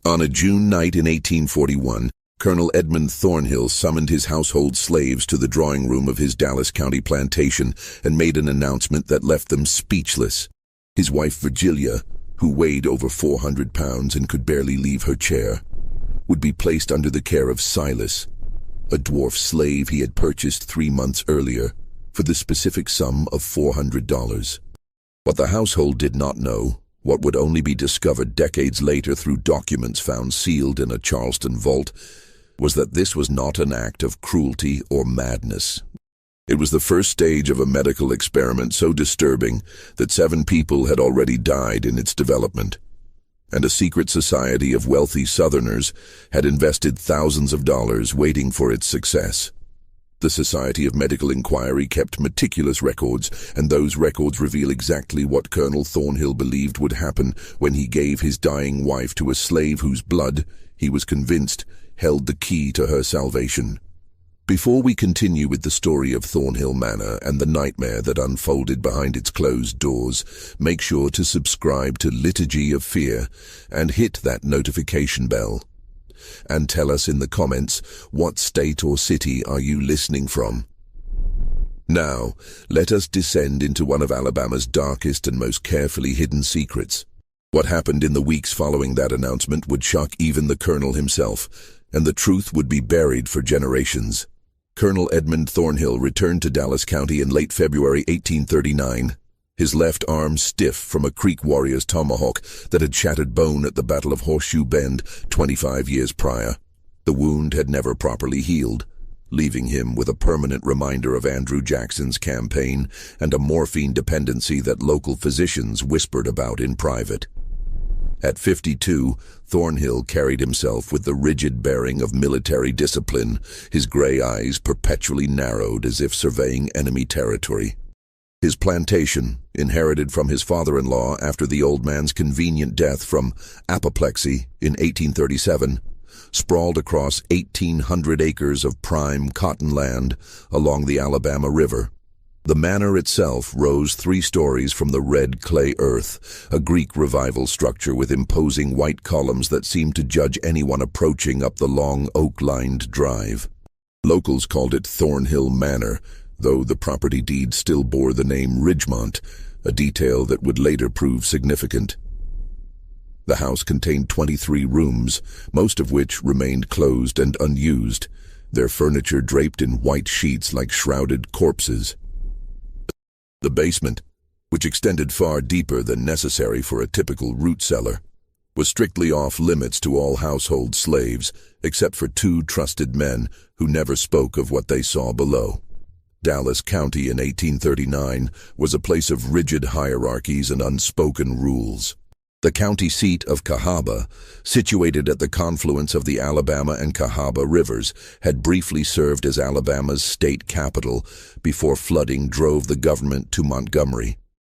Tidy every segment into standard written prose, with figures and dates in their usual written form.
On a June night in 1841, Colonel Edmund Thornhill summoned his household slaves to the drawing room of his Dallas County plantation and made an announcement that left them speechless. His wife Virgilia, who weighed over 400 pounds and could barely leave her chair, would be placed under the care of Silas, a dwarf slave he had purchased 3 months earlier for the specific sum of $400. What the household did not know, what would only be discovered decades later through documents found sealed in a Charleston vault, was that this was not an act of cruelty or madness. It was the first stage of a medical experiment so disturbing that 7 people had already died in its development, and a secret society of wealthy Southerners had invested thousands of dollars waiting for its success. The Society of Medical Inquiry kept meticulous records, and those records reveal exactly what Colonel Thornhill believed would happen when he gave his dying wife to a slave whose blood, he was convinced, held the key to her salvation. Before we continue with the story of Thornhill Manor and the nightmare that unfolded behind its closed doors, make sure to subscribe to Liturgy of Fear and hit that notification bell. And tell us in the comments, what state or city are you listening from? Now, let us descend into one of Alabama's darkest and most carefully hidden secrets. What happened in the weeks following that announcement would shock even the colonel himself, and the truth would be buried for generations. Colonel Edmund Thornhill returned to Dallas County in late February 1839. His left arm stiff from a Creek warrior's tomahawk that had shattered bone at the Battle of Horseshoe Bend 25 years prior. The wound had never properly healed, leaving him with a permanent reminder of Andrew Jackson's campaign and a morphine dependency that local physicians whispered about in private. At 52, Thornhill carried himself with the rigid bearing of military discipline, his gray eyes perpetually narrowed as if surveying enemy territory. His plantation, inherited from his father-in-law after the old man's convenient death from apoplexy in 1837, sprawled across 1,800 acres of prime cotton land along the Alabama River. The manor itself rose 3 stories from the red clay earth, a Greek revival structure with imposing white columns that seemed to judge anyone approaching up the long oak-lined drive. Locals called it Thornhill Manor, though the property deed still bore the name Ridgemont, a detail that would later prove significant. The house contained 23 rooms, most of which remained closed and unused, their furniture draped in white sheets like shrouded corpses. The basement, which extended far deeper than necessary for a typical root cellar, was strictly off-limits to all household slaves, except for 2 trusted men who never spoke of what they saw below. Dallas County in 1839 was a place of rigid hierarchies and unspoken rules. The county seat of Cahaba, situated at the confluence of the Alabama and Cahaba rivers, had briefly served as Alabama's state capital before flooding drove the government to Montgomery.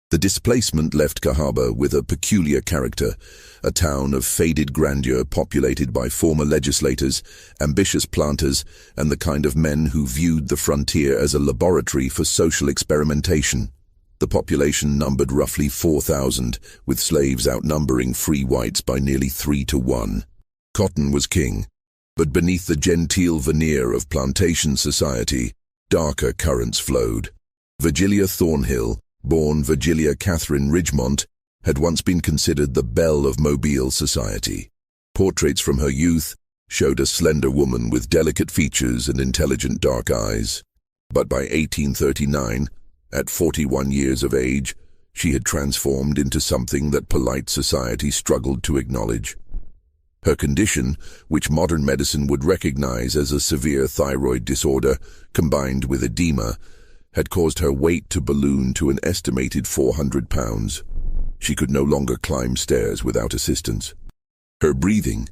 The displacement left Cahaba with a peculiar character, a town of faded grandeur populated by former legislators, ambitious planters, and the kind of men who viewed the frontier as a laboratory for social experimentation. The population numbered roughly 4,000, with slaves outnumbering free whites by nearly 3 to 1. Cotton was king, but beneath the genteel veneer of plantation society, darker currents flowed. Virgilia Thornhill, born Virgilia Catherine Ridgemont, had once been considered the belle of Mobile society. Portraits from her youth showed a slender woman with delicate features and intelligent dark eyes. But by 1839, at 41 years of age, she had transformed into something that polite society struggled to acknowledge. Her condition, which modern medicine would recognize as a severe thyroid disorder combined with edema, had caused her weight to balloon to an estimated 400 pounds. She could no longer climb stairs without assistance. Her breathing,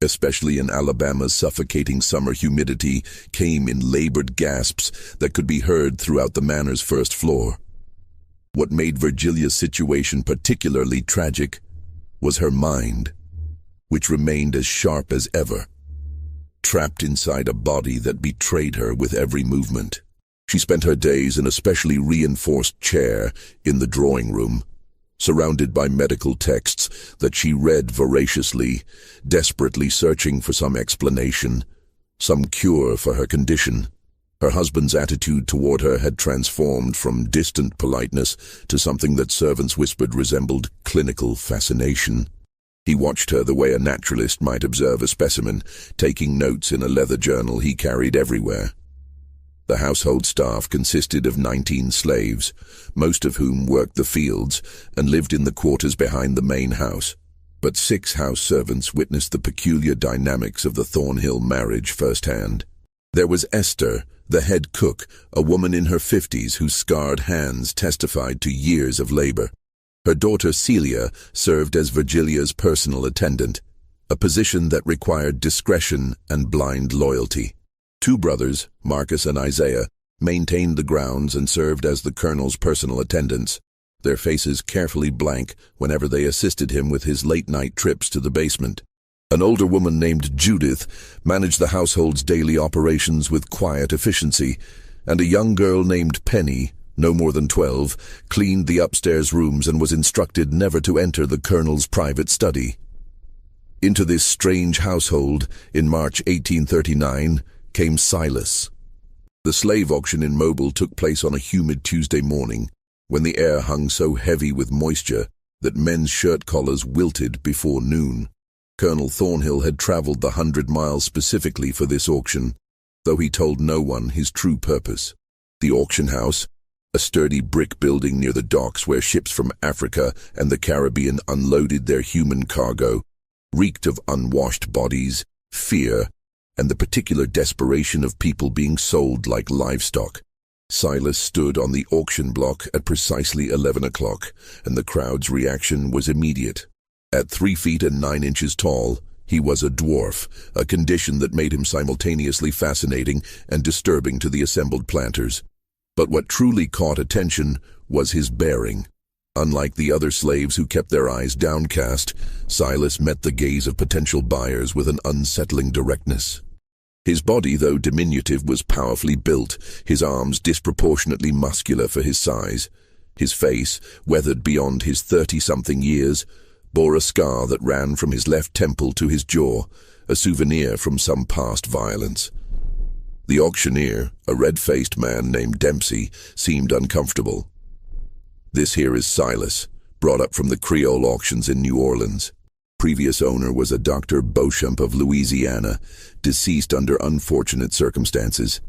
especially in Alabama's suffocating summer humidity, came in labored gasps that could be heard throughout the manor's first floor. What made Virgilia's situation particularly tragic was her mind, which remained as sharp as ever, trapped inside a body that betrayed her with every movement. She spent her days in a specially reinforced chair in the drawing room, surrounded by medical texts that she read voraciously, desperately searching for some explanation, some cure for her condition. Her husband's attitude toward her had transformed from distant politeness to something that servants whispered resembled clinical fascination. He watched her the way a naturalist might observe a specimen, taking notes in a leather journal he carried everywhere. The household staff consisted of 19 slaves, most of whom worked the fields and lived in the quarters behind the main house. But 6 house servants witnessed the peculiar dynamics of the Thornhill marriage firsthand. There was Esther, the head cook, a woman in her 50s whose scarred hands testified to years of labor. Her daughter Celia served as Virgilia's personal attendant, a position that required discretion and blind loyalty. 2 brothers, Marcus and Isaiah, maintained the grounds and served as the colonel's personal attendants, their faces carefully blank whenever they assisted him with his late-night trips to the basement. An older woman named Judith managed the household's daily operations with quiet efficiency, and a young girl named Penny, no more than 12, cleaned the upstairs rooms and was instructed never to enter the colonel's private study. Into this strange household, in March 1839, came Silas. The slave auction in Mobile took place on a humid Tuesday morning, when the air hung so heavy with moisture that men's shirt collars wilted before noon. Colonel Thornhill had traveled the 100 miles specifically for this auction, though he told no one his true purpose. The auction house, a sturdy brick building near the docks where ships from Africa and the Caribbean unloaded their human cargo, reeked of unwashed bodies, fear, and the particular desperation of people being sold like livestock. Silas stood on the auction block at precisely 11 o'clock, and the crowd's reaction was immediate. At 3 feet and 9 inches tall, he was a dwarf, a condition that made him simultaneously fascinating and disturbing to the assembled planters. But what truly caught attention was his bearing. Unlike the other slaves who kept their eyes downcast, Silas met the gaze of potential buyers with an unsettling directness. His body, though diminutive, was powerfully built, his arms disproportionately muscular for his size. His face, weathered beyond his 30-something years, bore a scar that ran from his left temple to his jaw, a souvenir from some past violence. The auctioneer, a red-faced man named Dempsey, seemed uncomfortable. "This here is Silas, brought up from the Creole auctions in New Orleans. Previous owner was a Dr. Beauchamp of Louisiana, deceased under unfortunate circumstances.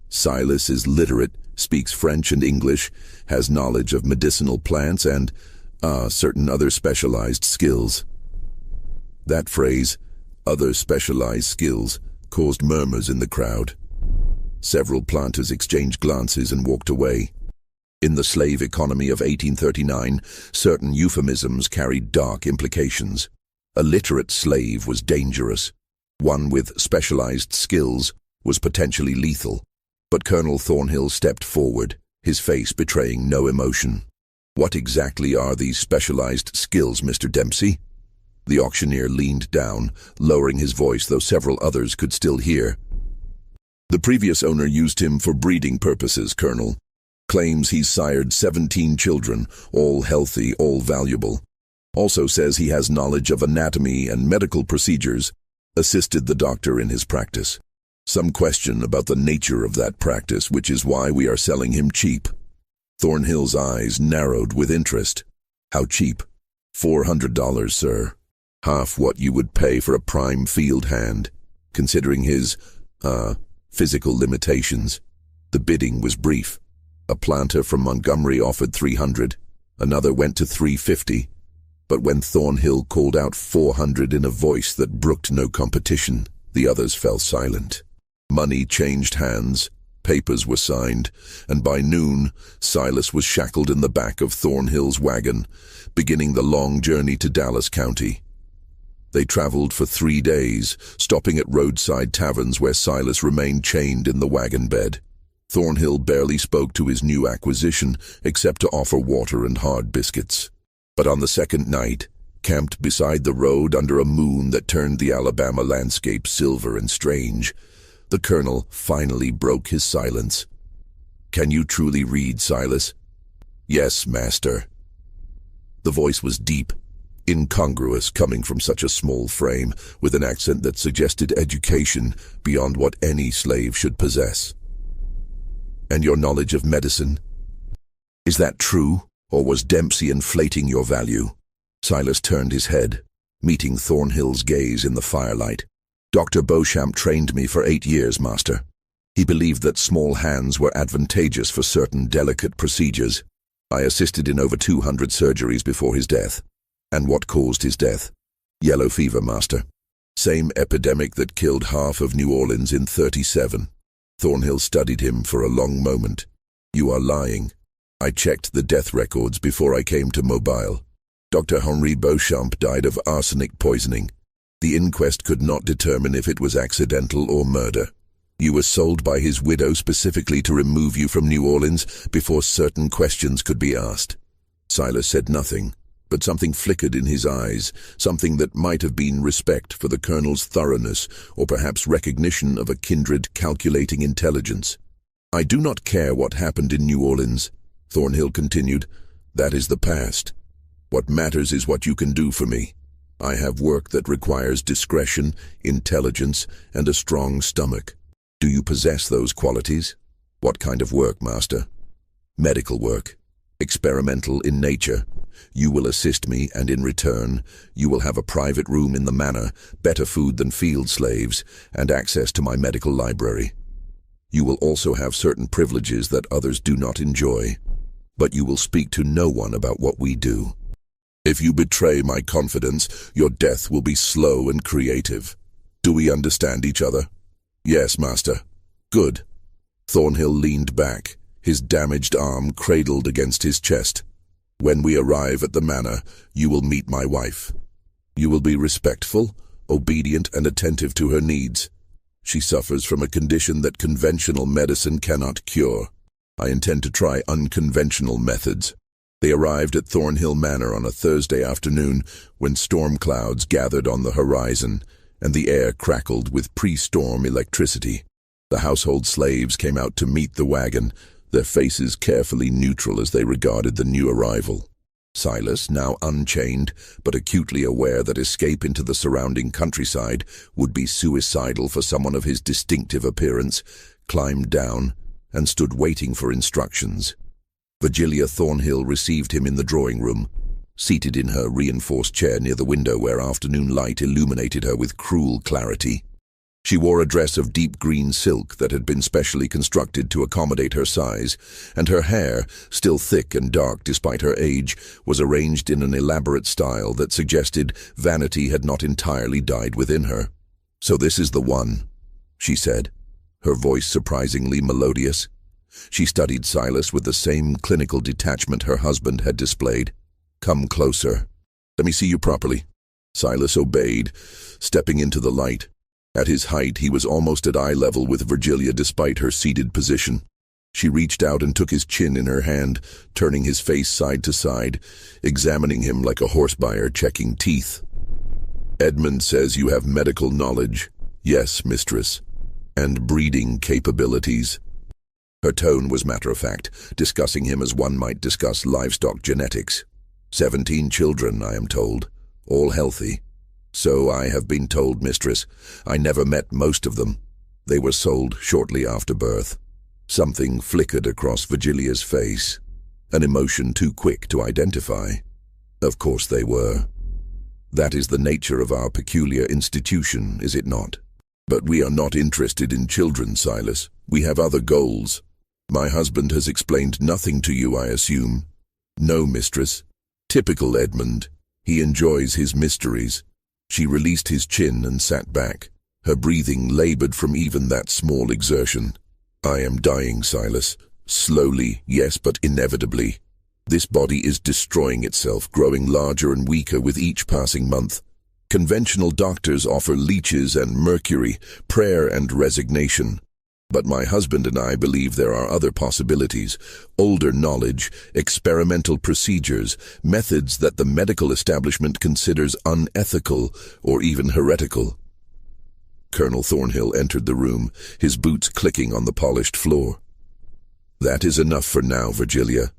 Silas is literate, speaks French and English, has knowledge of medicinal plants and, certain other specialized skills." That phrase, "other specialized skills," caused murmurs in the crowd. Several planters exchanged glances and walked away. In the slave economy of 1839, certain euphemisms carried dark implications. A literate slave was dangerous. One with specialized skills was potentially lethal. But Colonel Thornhill stepped forward, his face betraying no emotion. "What exactly are these specialized skills, Mr. Dempsey?" The auctioneer leaned down, lowering his voice, though several others could still hear. "The previous owner used him for breeding purposes, Colonel. Claims he's sired 17 children, all healthy, all valuable. Also says he has knowledge of anatomy and medical procedures, assisted the doctor in his practice. Some question about the nature of that practice, which is why we are selling him cheap." Thornhill's eyes narrowed with interest. "How cheap?" $400, sir. Half what you would pay for a prime field hand, considering his, physical limitations." The bidding was brief. A planter from Montgomery offered $300, another went to $350. But when Thornhill called out $400 in a voice that brooked no competition, the others fell silent. Money changed hands, papers were signed, and by noon, Silas was shackled in the back of Thornhill's wagon, beginning the long journey to Dallas County. They traveled for 3 days, stopping at roadside taverns where Silas remained chained in the wagon bed. Thornhill barely spoke to his new acquisition, except to offer water and hard biscuits. But on the second night, camped beside the road under a moon that turned the Alabama landscape silver and strange, the colonel finally broke his silence. "Can you truly read, Silas?" "Yes, master." The voice was deep, incongruous, coming from such a small frame, with an accent that suggested education beyond what any slave should possess. "And your knowledge of medicine? Is that true, or was Dempsey inflating your value?" Silas turned his head, meeting Thornhill's gaze in the firelight. "Dr. Beauchamp trained me for 8 years, master. He believed that small hands were advantageous for certain delicate procedures. I assisted in over 200 surgeries before his death. And what caused his death? Yellow fever, master. Same epidemic that killed half of New Orleans in 37. Thornhill studied him for a long moment. "You are lying. I checked the death records before I came to Mobile. Dr. Henri Beauchamp died of arsenic poisoning. The inquest could not determine if it was accidental or murder. You were sold by his widow specifically to remove you from New Orleans before certain questions could be asked." Silas said nothing, but something flickered in his eyes, something that might have been respect for the colonel's thoroughness, or perhaps recognition of a kindred calculating intelligence. "I do not care what happened in New Orleans," Thornhill continued. "That is the past. What matters is what you can do for me. I have work that requires discretion, intelligence, and a strong stomach. Do you possess those qualities?" "What kind of work, master?" "Medical work. Experimental in nature. You will assist me, and in return, you will have a private room in the manor, better food than field slaves, and access to my medical library. You will also have certain privileges that others do not enjoy, but you will speak to no one about what we do. If you betray my confidence, your death will be slow and creative. Do we understand each other?" "Yes, master." "Good." Thornhill leaned back, his damaged arm cradled against his chest. "When we arrive at the manor, you will meet my wife. You will be respectful, obedient, and attentive to her needs. She suffers from a condition that conventional medicine cannot cure. I intend to try unconventional methods." They arrived at Thornhill Manor on a Thursday afternoon when storm clouds gathered on the horizon and the air crackled with pre-storm electricity. The household slaves came out to meet the wagon, their faces carefully neutral as they regarded the new arrival. Silas, now unchained, but acutely aware that escape into the surrounding countryside would be suicidal for someone of his distinctive appearance, climbed down and stood waiting for instructions. Virgilia Thornhill received him in the drawing room, seated in her reinforced chair near the window where afternoon light illuminated her with cruel clarity. She wore a dress of deep green silk that had been specially constructed to accommodate her size, and her hair, still thick and dark despite her age, was arranged in an elaborate style that suggested vanity had not entirely died within her. "So this is the one," she said, her voice surprisingly melodious. She studied Silas with the same clinical detachment her husband had displayed. "Come closer. Let me see you properly." Silas obeyed, stepping into the light. At his height, he was almost at eye level with Virgilia despite her seated position. She reached out and took his chin in her hand, turning his face side to side, examining him like a horse buyer checking teeth. "Edmund says you have medical knowledge." "Yes, mistress." "And breeding capabilities." Her tone was matter-of-fact, discussing him as one might discuss livestock genetics. 17 children, I am told, all healthy. "So I have been told, mistress. I never met most of them. They were sold shortly after birth." Something flickered across Virgilia's face, an emotion too quick to identify. Of course they were. That is the nature of our peculiar institution, is it not? "But we are not interested in children, Silas. We have other goals. My husband has explained nothing to you, I assume." "No, mistress." "Typical Edmund. He enjoys his mysteries." She released his chin and sat back, her breathing labored from even that small exertion. "I am dying, Silas. Slowly, yes, but inevitably. This body is destroying itself, growing larger and weaker with each passing month. Conventional doctors offer leeches and mercury, prayer and resignation. But my husband and I believe there are other possibilities, older knowledge, experimental procedures, methods that the medical establishment considers unethical or even heretical." Colonel Thornhill entered the room, his boots clicking on the polished floor. "That is enough for now, Virgilia.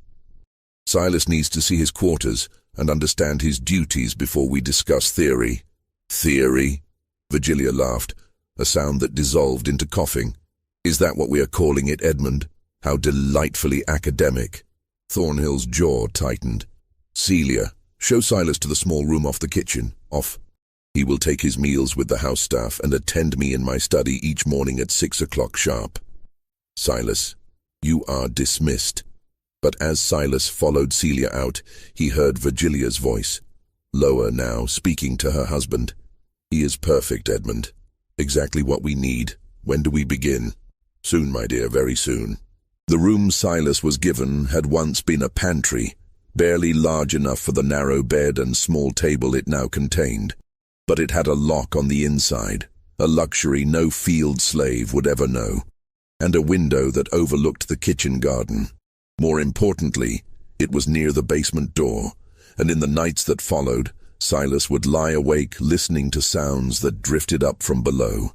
Silas needs to see his quarters. and understand his duties before we discuss theory. Theory? Virgilia laughed, a sound that dissolved into coughing. Is that what we are calling it, Edmund? How delightfully academic. Thornhill's jaw tightened. Celia, show Silas to the small room off the kitchen. Off. He will take his meals with the house staff and attend me in my study each morning at 6 o'clock sharp. Silas, you are dismissed. But as Silas followed Celia out, he heard Virgilia's voice, lower now, speaking to her husband. He is perfect, Edmund. Exactly what we need. When do we begin? Soon, my dear, very soon. The room Silas was given had once been a pantry, barely large enough for the narrow bed and small table it now contained. But it had a lock on the inside, a luxury no field slave would ever know, and a window that overlooked the kitchen garden. More importantly, it was near the basement door, and in the nights that followed, Silas would lie awake listening to sounds that drifted up from below.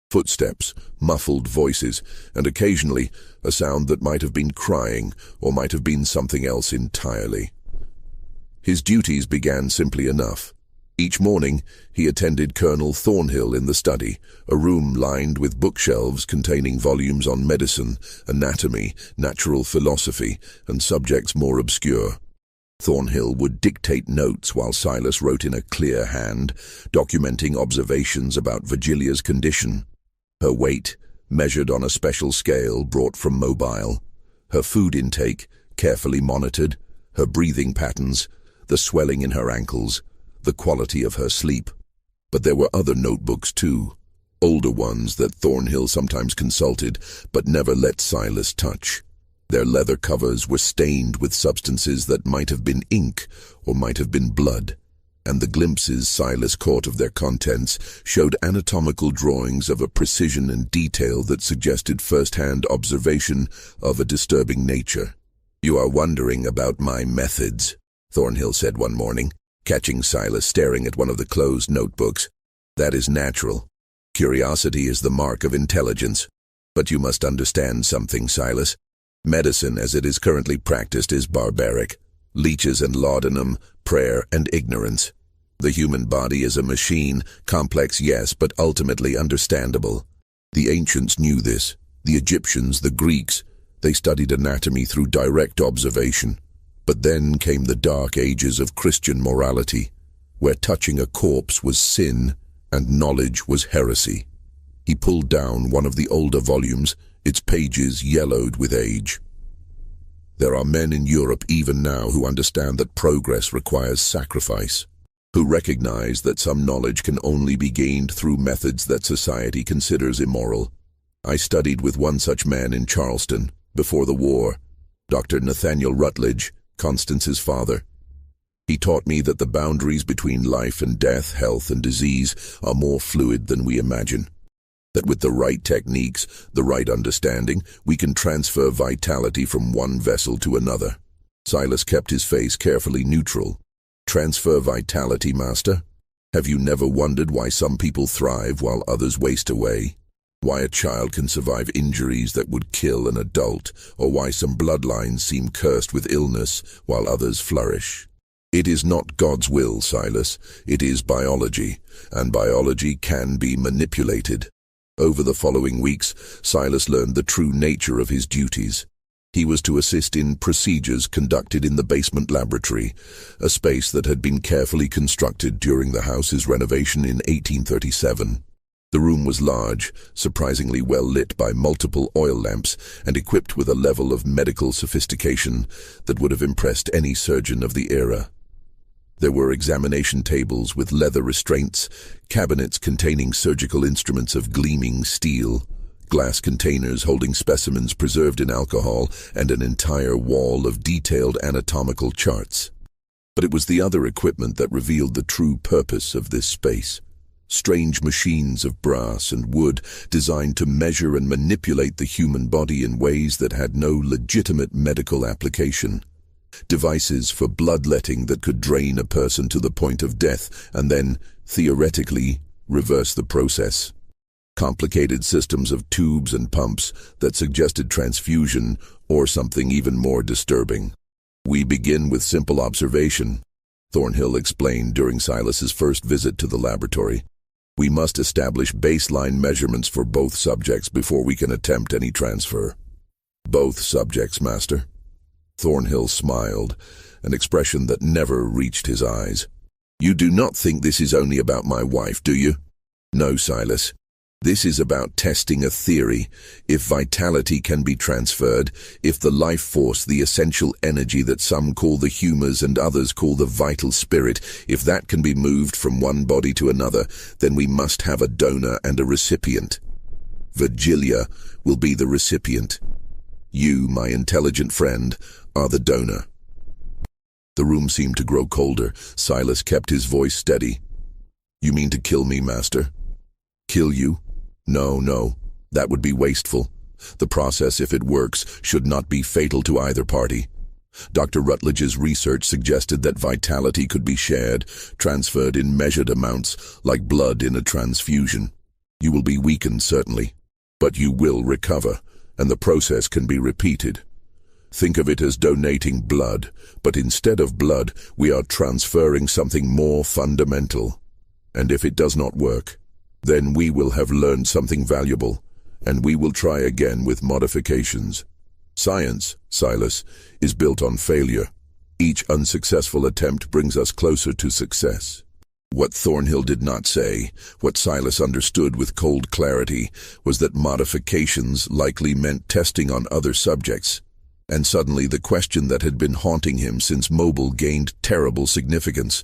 Footsteps, muffled voices, and occasionally a sound that might have been crying or might have been something else entirely. His duties began simply enough. Each morning, he attended Colonel Thornhill in the study, a room lined with bookshelves containing volumes on medicine, anatomy, natural philosophy, and subjects more obscure. Thornhill would dictate notes while Silas wrote in a clear hand, documenting observations about Virgilia's condition. Her weight, measured on a special scale brought from Mobile. Her food intake, carefully monitored. Her breathing patterns, the swelling in her ankles, the quality of her sleep. But there were other notebooks too, older ones that Thornhill sometimes consulted but never let Silas touch. Their leather covers were stained with substances that might have been ink or might have been blood, and the glimpses Silas caught of their contents showed anatomical drawings of a precision and detail that suggested first-hand observation of a disturbing nature. "You are wondering about my methods," Thornhill said one morning, catching Silas staring at one of the closed notebooks. "That is natural. Curiosity is the mark of intelligence. But you must understand something, Silas. Medicine as it is currently practiced is barbaric. Leeches and laudanum, prayer and ignorance. The human body is a machine, complex yes, but ultimately understandable. The ancients knew this. The Egyptians, the Greeks, they studied anatomy through direct observation. But then came the dark ages of Christian morality, where touching a corpse was sin and knowledge was heresy. He pulled down one of the older volumes, its pages yellowed with age. There are men in Europe even now who understand that progress requires sacrifice, who recognize that some knowledge can only be gained through methods that society considers immoral. I studied with one such man in Charleston, before the war, Dr. Nathaniel Rutledge, Constance's father. He taught me that the boundaries between life and death, health and disease are more fluid than we imagine. That with the right techniques, the right understanding, we can transfer vitality from one vessel to another. Silas kept his face carefully neutral. Transfer vitality, master? Have you never wondered why some people thrive while others waste away? Why a child can survive injuries that would kill an adult, or why some bloodlines seem cursed with illness while others flourish? It is not God's will, Silas. It is biology, and biology can be manipulated. Over the following weeks, Silas learned the true nature of his duties. He was to assist in procedures conducted in the basement laboratory, a space that had been carefully constructed during the house's renovation in 1837. The room was large, surprisingly well lit by multiple oil lamps, and equipped with a level of medical sophistication that would have impressed any surgeon of the era. There were examination tables with leather restraints, cabinets containing surgical instruments of gleaming steel, glass containers holding specimens preserved in alcohol, and an entire wall of detailed anatomical charts. But it was the other equipment that revealed the true purpose of this space. Strange machines of brass and wood designed to measure and manipulate the human body in ways that had no legitimate medical application. Devices for bloodletting that could drain a person to the point of death and then, theoretically, reverse the process. Complicated systems of tubes and pumps that suggested transfusion or something even more disturbing. We begin with simple observation. Thornhill explained during Silas's first visit to the laboratory. "We must establish baseline measurements for both subjects before we can attempt any transfer." "Both subjects, Master?" Thornhill smiled, an expression that never reached his eyes. "You do not think this is only about my wife, do you?" "No, Silas. This is about testing a theory. If vitality can be transferred, if the life force, the essential energy that some call the humours and others call the vital spirit, if that can be moved from one body to another, then we must have a donor and a recipient. Virgilia will be the recipient. You, my intelligent friend, are the donor." The room seemed to grow colder. Silas kept his voice steady. "You mean to kill me, Master?" "Kill you? No, that would be wasteful. The process, if it works, should not be fatal to either party. Dr. Rutledge's research suggested that vitality could be shared, transferred in measured amounts, like blood in a transfusion. You will be weakened, certainly, but you will recover, and the process can be repeated. Think of it as donating blood, but instead of blood, we are transferring something more fundamental. And if it does not work, then we will have learned something valuable, and we will try again with modifications. Science, Silas, is built on failure. Each unsuccessful attempt brings us closer to success." What Thornhill did not say, what Silas understood with cold clarity, was that modifications likely meant testing on other subjects. And suddenly the question that had been haunting him since Mobile gained terrible significance.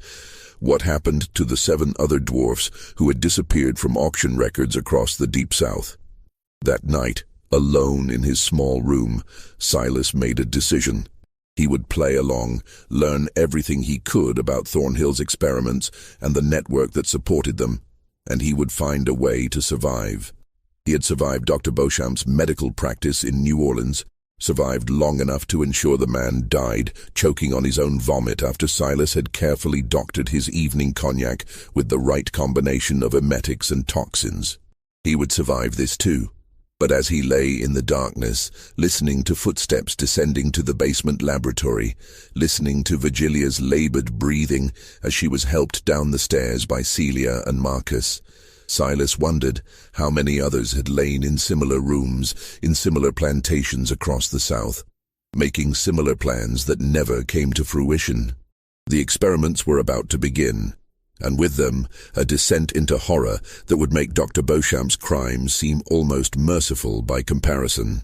What happened to the 7 other dwarfs who had disappeared from auction records across the Deep South? That night, alone in his small room, Silas made a decision. He would play along, learn everything he could about Thornhill's experiments and the network that supported them, and he would find a way to survive. He had survived Dr. Beauchamp's medical practice in New Orleans, survived long enough to ensure the man died, choking on his own vomit after Silas had carefully doctored his evening cognac with the right combination of emetics and toxins. He would survive this too. But as he lay in the darkness, listening to footsteps descending to the basement laboratory, listening to Virgilia's labored breathing as she was helped down the stairs by Celia and Marcus, Silas wondered how many others had lain in similar rooms, in similar plantations across the South, making similar plans that never came to fruition. The experiments were about to begin, and with them a descent into horror that would make Dr. Beauchamp's crimes seem almost merciful by comparison.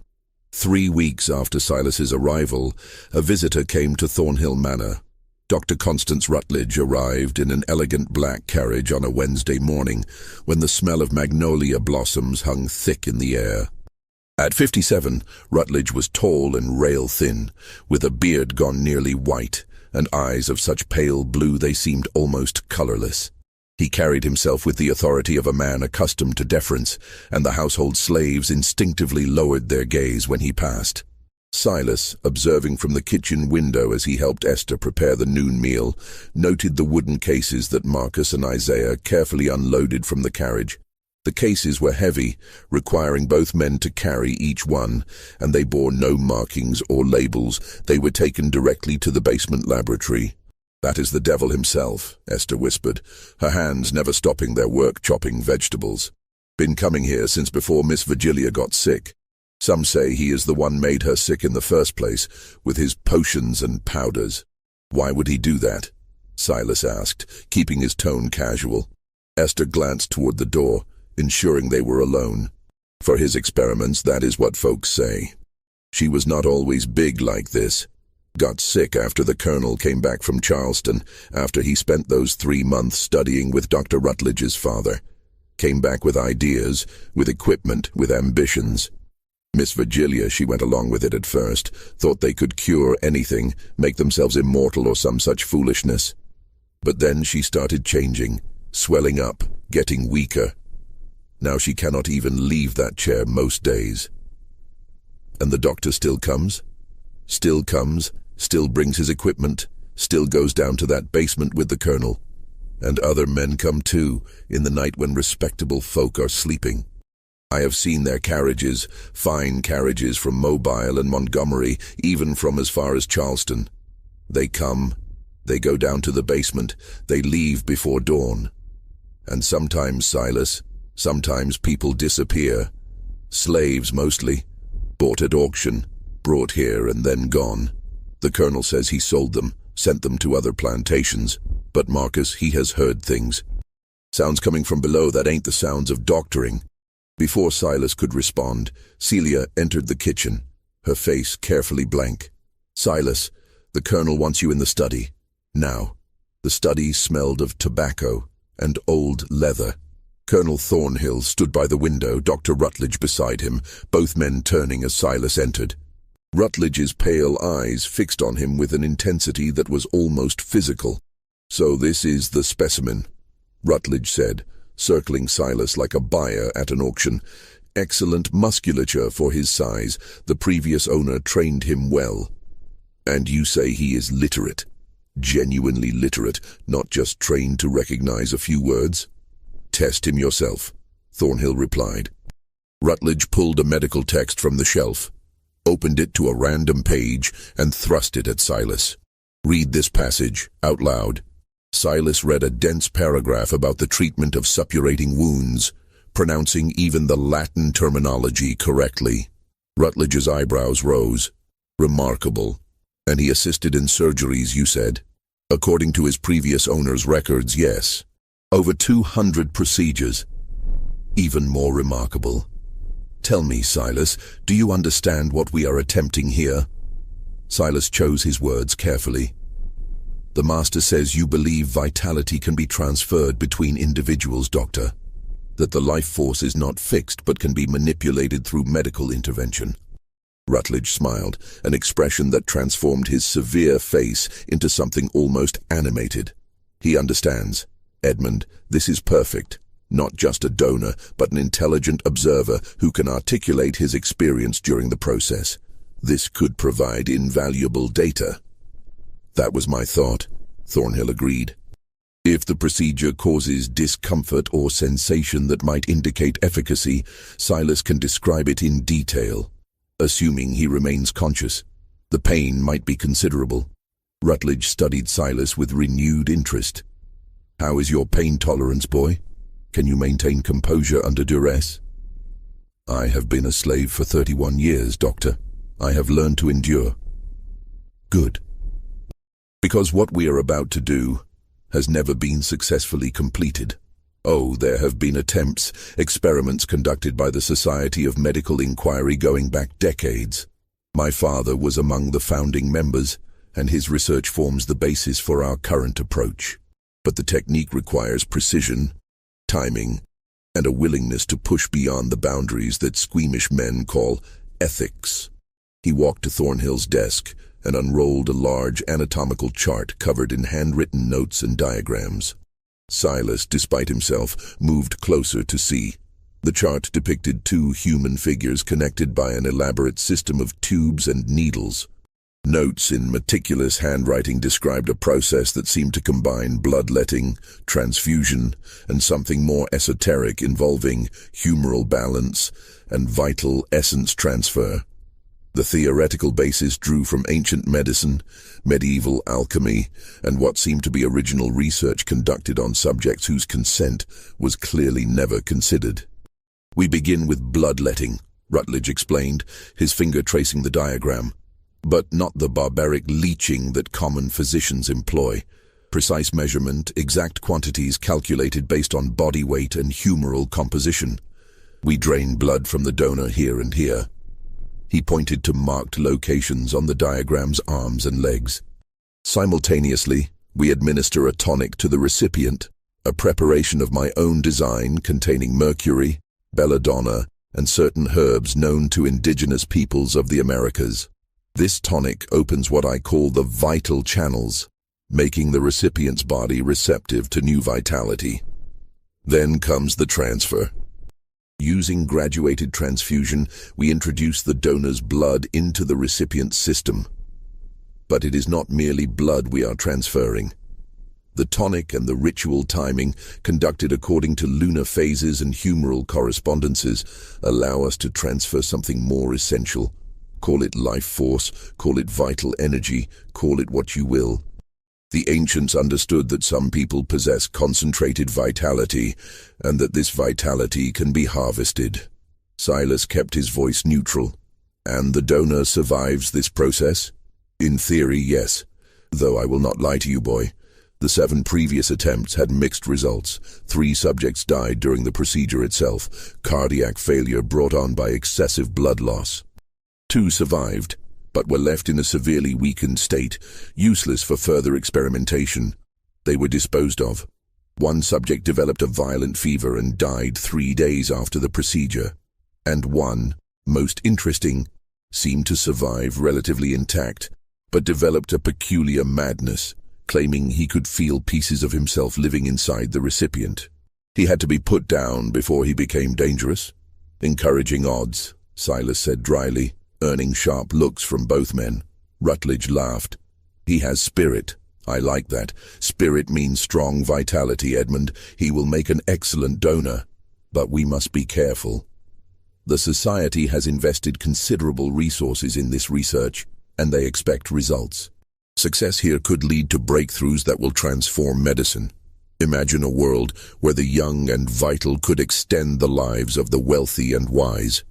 3 weeks after Silas's arrival, a visitor came to Thornhill Manor. Dr. Constance Rutledge arrived in an elegant black carriage on a Wednesday morning when the smell of magnolia blossoms hung thick in the air. At 57, Rutledge was tall and rail-thin, with a beard gone nearly white, and eyes of such pale blue they seemed almost colorless. He carried himself with the authority of a man accustomed to deference, and the household slaves instinctively lowered their gaze when he passed. Silas, observing from the kitchen window as he helped Esther prepare the noon meal, noted the wooden cases that Marcus and Isaiah carefully unloaded from the carriage. The cases were heavy, requiring both men to carry each one, and they bore no markings or labels. They were taken directly to the basement laboratory. "That is the devil himself," Esther whispered, her hands never stopping their work chopping vegetables. "Been coming here since before Miss Virgilia got sick. Some say he is the one made her sick in the first place, with his potions and powders." "Why would he do that?" Silas asked, keeping his tone casual. Esther glanced toward the door, ensuring they were alone. "For his experiments, that is what folks say. She was not always big like this. Got sick after the colonel came back from Charleston, after he spent those 3 months studying with Dr. Rutledge's father. Came back with ideas, with equipment, with ambitions. Miss Virgilia, she went along with it at first, thought they could cure anything, make themselves immortal or some such foolishness. But then she started changing, swelling up, getting weaker. Now she cannot even leave that chair most days. And the doctor still comes? Still comes, still brings his equipment, still goes down to that basement with the colonel. And other men come too, in the night when respectable folk are sleeping. I have seen their carriages, fine carriages from Mobile and Montgomery, even from as far as Charleston. They come, They go down to the basement. They leave before dawn. And sometimes, Silas, sometimes people disappear. Slaves mostly, bought at auction, brought here and then gone. The colonel says he sold them, sent them to other plantations. But Marcus, he has heard things. Sounds coming from below that ain't the sounds of doctoring. Before Silas could respond, Celia entered the kitchen, her face carefully blank. Silas, the colonel wants you in the study. Now. The study smelled of tobacco and old leather. Colonel Thornhill stood by the window, Dr. Rutledge beside him, both men turning as Silas entered. Rutledge's pale eyes fixed on him with an intensity that was almost physical. "So this is the specimen," Rutledge said, circling Silas like a buyer at an auction. "Excellent musculature for his size. The previous owner trained him well. And you say he is literate. Genuinely literate, not just trained to recognize a few words?" "Test him yourself," Thornhill replied. Rutledge pulled a medical text from the shelf, opened it to a random page, and thrust it at Silas. "Read this passage, out loud." Silas read a dense paragraph about the treatment of suppurating wounds, pronouncing even the Latin terminology correctly. Rutledge's eyebrows rose. "Remarkable. And he assisted in surgeries, you said?" "According to his previous owner's records, yes. Over 200 procedures. Even more remarkable. Tell me, Silas, do you understand what we are attempting here?" Silas chose his words carefully. "The master says you believe vitality can be transferred between individuals, Doctor. That the life force is not fixed but can be manipulated through medical intervention." Rutledge smiled, an expression that transformed his severe face into something almost animated. "He understands. Edmund, this is perfect. Not just a donor, but an intelligent observer who can articulate his experience during the process. This could provide invaluable data." "That was my thought," Thornhill agreed. "If the procedure causes discomfort or sensation that might indicate efficacy, Silas can describe it in detail. Assuming he remains conscious, the pain might be considerable." Rutledge studied Silas with renewed interest. "How is your pain tolerance, boy? Can you maintain composure under duress?" "I have been a slave for 31 years, Doctor. I have learned to endure." "Good. Because what we are about to do has never been successfully completed. Oh, there have been attempts, experiments conducted by the Society of Medical Inquiry going back decades. My father was among the founding members, and his research forms the basis for our current approach. But the technique requires precision, timing, and a willingness to push beyond the boundaries that squeamish men call ethics." He walked to Thornhill's desk and unrolled a large anatomical chart covered in handwritten notes and diagrams. Silas, despite himself, moved closer to see. The chart depicted two human figures connected by an elaborate system of tubes and needles. Notes in meticulous handwriting described a process that seemed to combine bloodletting, transfusion, and something more esoteric involving humoral balance and vital essence transfer. The theoretical basis drew from ancient medicine, medieval alchemy, and what seemed to be original research conducted on subjects whose consent was clearly never considered. "We begin with bloodletting," Rutledge explained, his finger tracing the diagram. "But not the barbaric leeching that common physicians employ. Precise measurement, exact quantities calculated based on body weight and humoral composition. We drain blood from the donor here and here." He pointed to marked locations on the diagram's arms and legs. "Simultaneously, we administer a tonic to the recipient, a preparation of my own design containing mercury, belladonna, and certain herbs known to indigenous peoples of the Americas. This tonic opens what I call the vital channels, making the recipient's body receptive to new vitality. Then comes the transfer. Using graduated transfusion, we introduce the donor's blood into the recipient's system. But it is not merely blood we are transferring. The tonic and the ritual timing, conducted according to lunar phases and humoral correspondences, allow us to transfer something more essential. Call it life force, call it vital energy, call it what you will. The ancients understood that some people possess concentrated vitality, and that this vitality can be harvested. Silas kept his voice neutral. And the donor survives this process? In theory, yes. Though I will not lie to you, boy. The 7 previous attempts had mixed results. 3 subjects died during the procedure itself, cardiac failure brought on by excessive blood loss. 2 survived, but were left in a severely weakened state, useless for further experimentation. They were disposed of. 1 subject developed a violent fever and died 3 days after the procedure. And 1, most interesting, seemed to survive relatively intact, but developed a peculiar madness, claiming he could feel pieces of himself living inside the recipient. He had to be put down before he became dangerous. Encouraging odds, Silas said dryly, earning sharp looks from both men. Rutledge laughed. He has spirit. I like that. Spirit means strong vitality, Edmund. He will make an excellent donor. But we must be careful. The Society has invested considerable resources in this research, and they expect results. Success here could lead to breakthroughs that will transform medicine. Imagine a world where the young and vital could extend the lives of the wealthy and wise,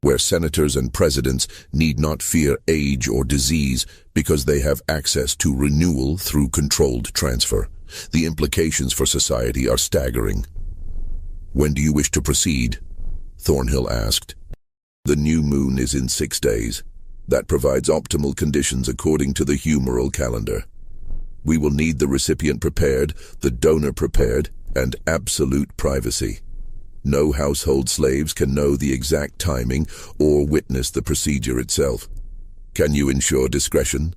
where senators and presidents need not fear age or disease because they have access to renewal through controlled transfer. The implications for society are staggering. When do you wish to proceed? Thornhill asked. The new moon is in 6 days. That provides optimal conditions according to the humoral calendar. We will need the recipient prepared, the donor prepared, and absolute privacy. No household slaves can know the exact timing or witness the procedure itself. Can you ensure discretion?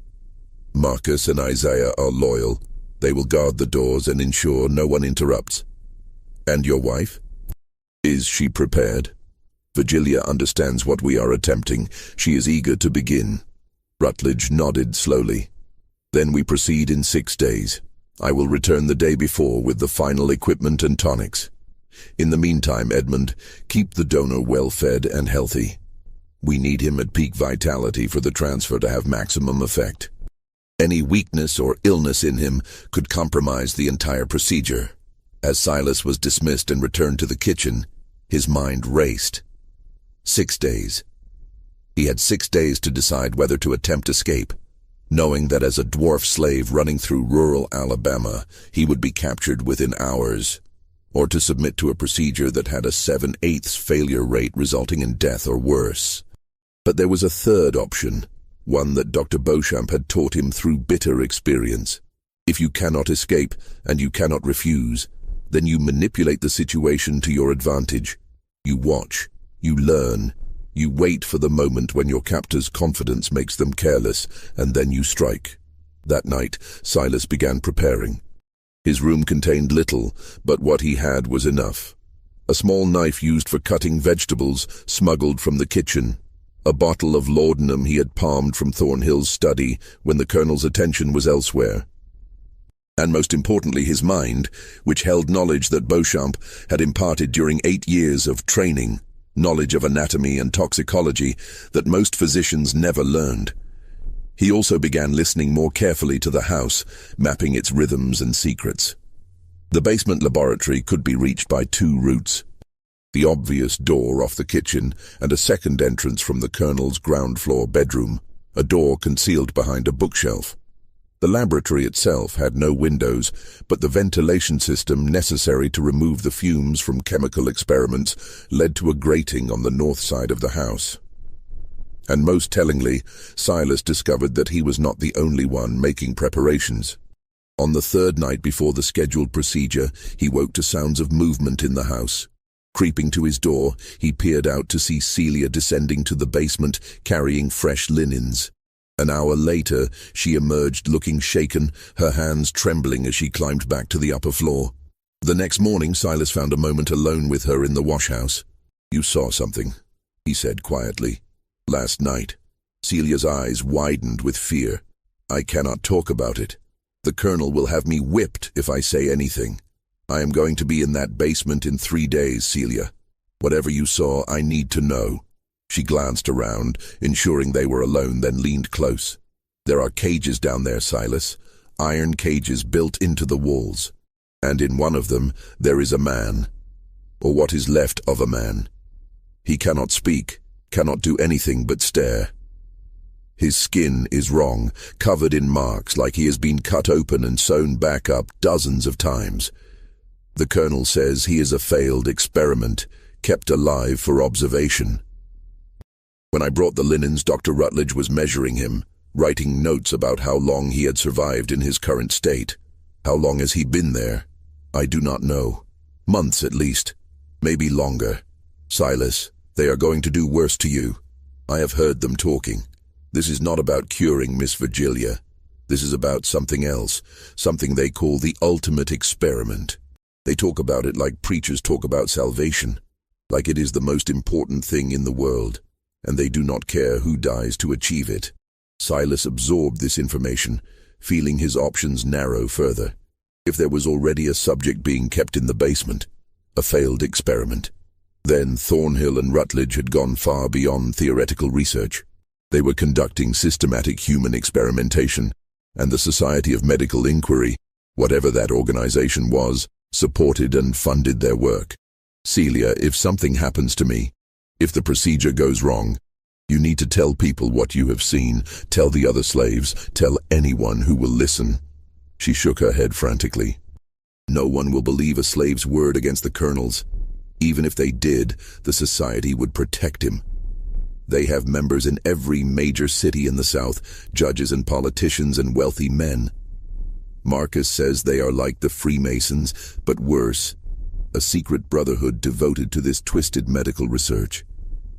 Marcus and Isaiah are loyal. They will guard the doors and ensure no one interrupts. And your wife? Is she prepared? Virgilia understands what we are attempting. She is eager to begin. Rutledge nodded slowly. Then we proceed in 6 days. I will return the day before with the final equipment and tonics. In the meantime, Edmund, keep the donor well-fed and healthy. We need him at peak vitality for the transfer to have maximum effect. Any weakness or illness in him could compromise the entire procedure. As Silas was dismissed and returned to the kitchen, his mind raced. 6 days. He had 6 days to decide whether to attempt escape, knowing that as a dwarf slave running through rural Alabama, he would be captured within hours, or to submit to a procedure that had a 7/8 failure rate resulting in death or worse. But there was a third option, one that Dr. Beauchamp had taught him through bitter experience. If you cannot escape and you cannot refuse, then you manipulate the situation to your advantage. You watch. You learn. You wait for the moment when your captor's confidence makes them careless, and then you strike. That night, Silas began preparing. His room contained little, but what he had was enough. A small knife used for cutting vegetables, smuggled from the kitchen. A bottle of laudanum he had palmed from Thornhill's study when the colonel's attention was elsewhere. And most importantly, his mind, which held knowledge that Beauchamp had imparted during 8 years of training, knowledge of anatomy and toxicology that most physicians never learned. He also began listening more carefully to the house, mapping its rhythms and secrets. The basement laboratory could be reached by 2 routes: the obvious door off the kitchen and a second entrance from the colonel's ground-floor bedroom, a door concealed behind a bookshelf. The laboratory itself had no windows, but the ventilation system necessary to remove the fumes from chemical experiments led to a grating on the north side of the house. And most tellingly, Silas discovered that he was not the only one making preparations. On the 3rd night before the scheduled procedure, he woke to sounds of movement in the house. Creeping to his door, he peered out to see Celia descending to the basement, carrying fresh linens. An hour later, she emerged looking shaken, her hands trembling as she climbed back to the upper floor. The next morning, Silas found a moment alone with her in the washhouse. "You saw something," he said quietly. "Last night." Celia's eyes widened with fear. "I cannot talk about it. The colonel will have me whipped if I say anything. I am going to be in that basement in 3 days, Celia. Whatever you saw, I need to know." She glanced around, ensuring they were alone, then leaned close. "There are cages down there, Silas. iron cages built into the walls. And in one of them there is a man, or what is left of a man. He cannot speak, cannot do anything but stare. His skin is wrong, covered in marks like he has been cut open and sewn back up dozens of times. The colonel says he is a failed experiment, kept alive for observation. When I brought the linens, Dr. Rutledge was measuring him, writing notes about how long he had survived in his current state. How long has he been there? I do not know. Months at least. Maybe longer. Silas, they are going to do worse to you. I have heard them talking. This is not about curing Miss Virgilia. This is about something else, something they call the ultimate experiment. They talk about it like preachers talk about salvation, like it is the most important thing in the world, and they do not care who dies to achieve it. Silas absorbed this information, feeling his options narrow further. If there was already a subject being kept in the basement, a failed experiment, then Thornhill and Rutledge had gone far beyond theoretical research. They were conducting systematic human experimentation, and the Society of Medical Inquiry, whatever that organization was, supported and funded their work. Celia, if something happens to me, if the procedure goes wrong, you need to tell people what you have seen, tell the other slaves, tell anyone who will listen. She shook her head frantically. No one will believe a slave's word against the colonel's. Even if they did, the society would protect him. They have members in every major city in the South, judges and politicians and wealthy men. Marcus says they are like the Freemasons, but worse, a secret brotherhood devoted to this twisted medical research.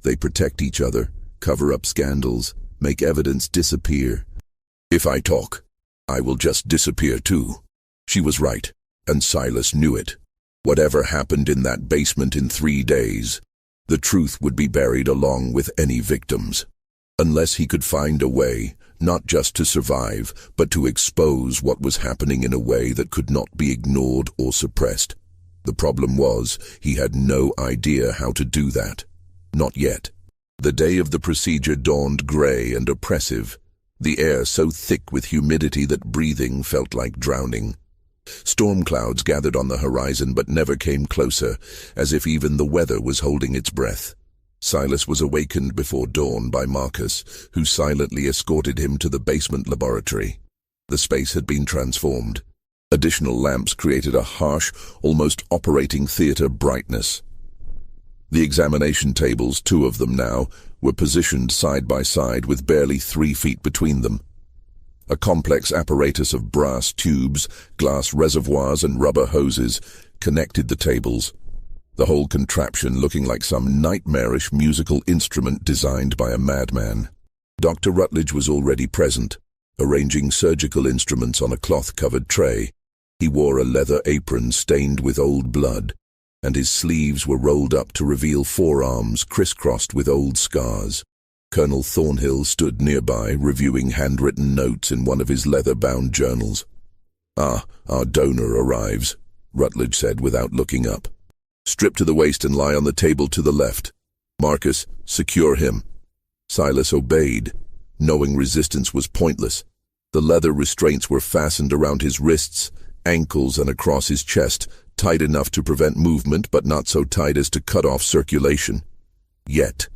They protect each other, cover up scandals, make evidence disappear. If I talk, I will just disappear too. She was right, and Silas knew it. Whatever happened in that basement in 3 days, the truth would be buried along with any victims. Unless he could find a way, not just to survive, but to expose what was happening in a way that could not be ignored or suppressed. The problem was, he had no idea how to do that. Not yet. The day of the procedure dawned gray and oppressive, the air so thick with humidity that breathing felt like drowning. Storm clouds gathered on the horizon but never came closer, as if even the weather was holding its breath. Silas was awakened before dawn by Marcus, who silently escorted him to the basement laboratory. The space had been transformed. Additional lamps created a harsh, almost operating theater brightness. The examination tables, 2 of them now, were positioned side by side with barely 3 feet between them. A complex apparatus of brass tubes, glass reservoirs and rubber hoses connected the tables, the whole contraption looking like some nightmarish musical instrument designed by a madman. Dr. Rutledge was already present, arranging surgical instruments on a cloth-covered tray. He wore a leather apron stained with old blood, and his sleeves were rolled up to reveal forearms crisscrossed with old scars. Colonel Thornhill stood nearby, reviewing handwritten notes in one of his leather-bound journals. "Ah, our donor arrives," Rutledge said without looking up. "Strip to the waist and lie on the table to the left. Marcus, secure him." Silas obeyed, knowing resistance was pointless. The leather restraints were fastened around his wrists, ankles, and across his chest, tight enough to prevent movement but not so tight as to cut off circulation. Yet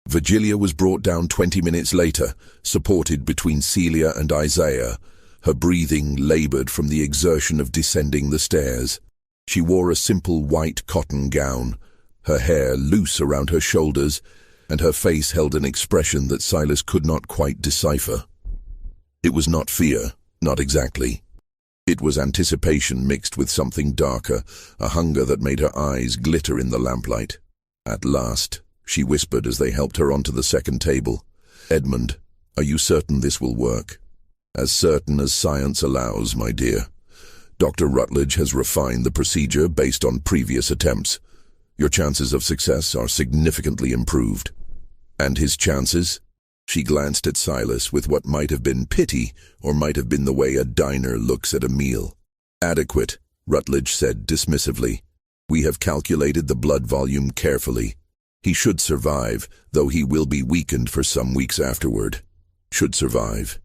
Virgilia was brought down 20 minutes later, supported between Celia and Isaiah. Her breathing labored from the exertion of descending the stairs. She wore a simple white cotton gown, her hair loose around her shoulders, and her face held an expression that Silas could not quite decipher. It was not fear, not exactly. It was anticipation mixed with something darker, a hunger that made her eyes glitter in the lamplight. "At last," she whispered as they helped her onto the second table. "Edmund, are you certain this will work?" "As certain as science allows, my dear. Dr. Rutledge has refined the procedure based on previous attempts. Your chances of success are significantly improved." "And his chances?" She glanced at Silas with what might have been pity or might have been the way a diner looks at a meal. "Adequate," Rutledge said dismissively. "We have calculated the blood volume carefully. He should survive, though he will be weakened for some weeks afterward." Should survive.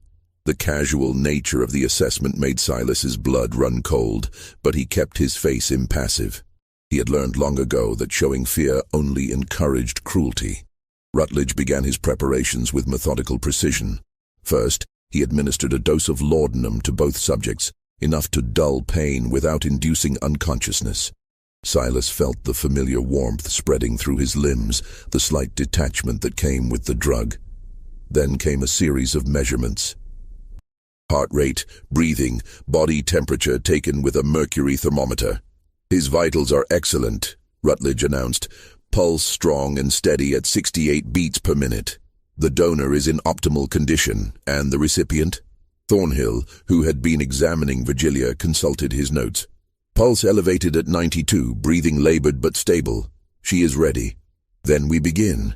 The casual nature of the assessment made Silas's blood run cold, but he kept his face impassive. He had learned long ago that showing fear only encouraged cruelty. Rutledge began his preparations with methodical precision. First, he administered a dose of laudanum to both subjects, enough to dull pain without inducing unconsciousness. Silas felt the familiar warmth spreading through his limbs, the slight detachment that came with the drug. Then came a series of measurements. Heart rate, breathing, body temperature taken with a mercury thermometer. "His vitals are excellent," Rutledge announced. "Pulse strong and steady at 68 beats per minute. The donor is in optimal condition, and the recipient?" Thornhill, who had been examining Virgilia, consulted his notes. "Pulse elevated at 92, breathing labored but stable. She is ready. Then we begin.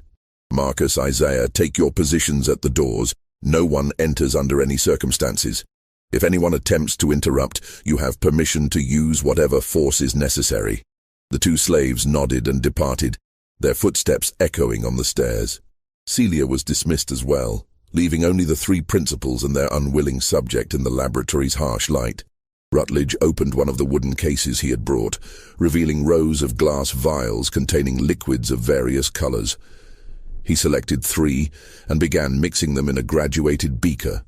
Marcus, Isaiah, take your positions at the doors. No one enters under any circumstances. If anyone attempts to interrupt, you have permission to use whatever force is necessary." The two slaves nodded and departed, their footsteps echoing on the stairs. Celia was dismissed as well, leaving only the three principals and their unwilling subject in the laboratory's harsh light. Rutledge opened one of the wooden cases he had brought, revealing rows of glass vials containing liquids of various colors. He selected 3 and began mixing them in a graduated beaker,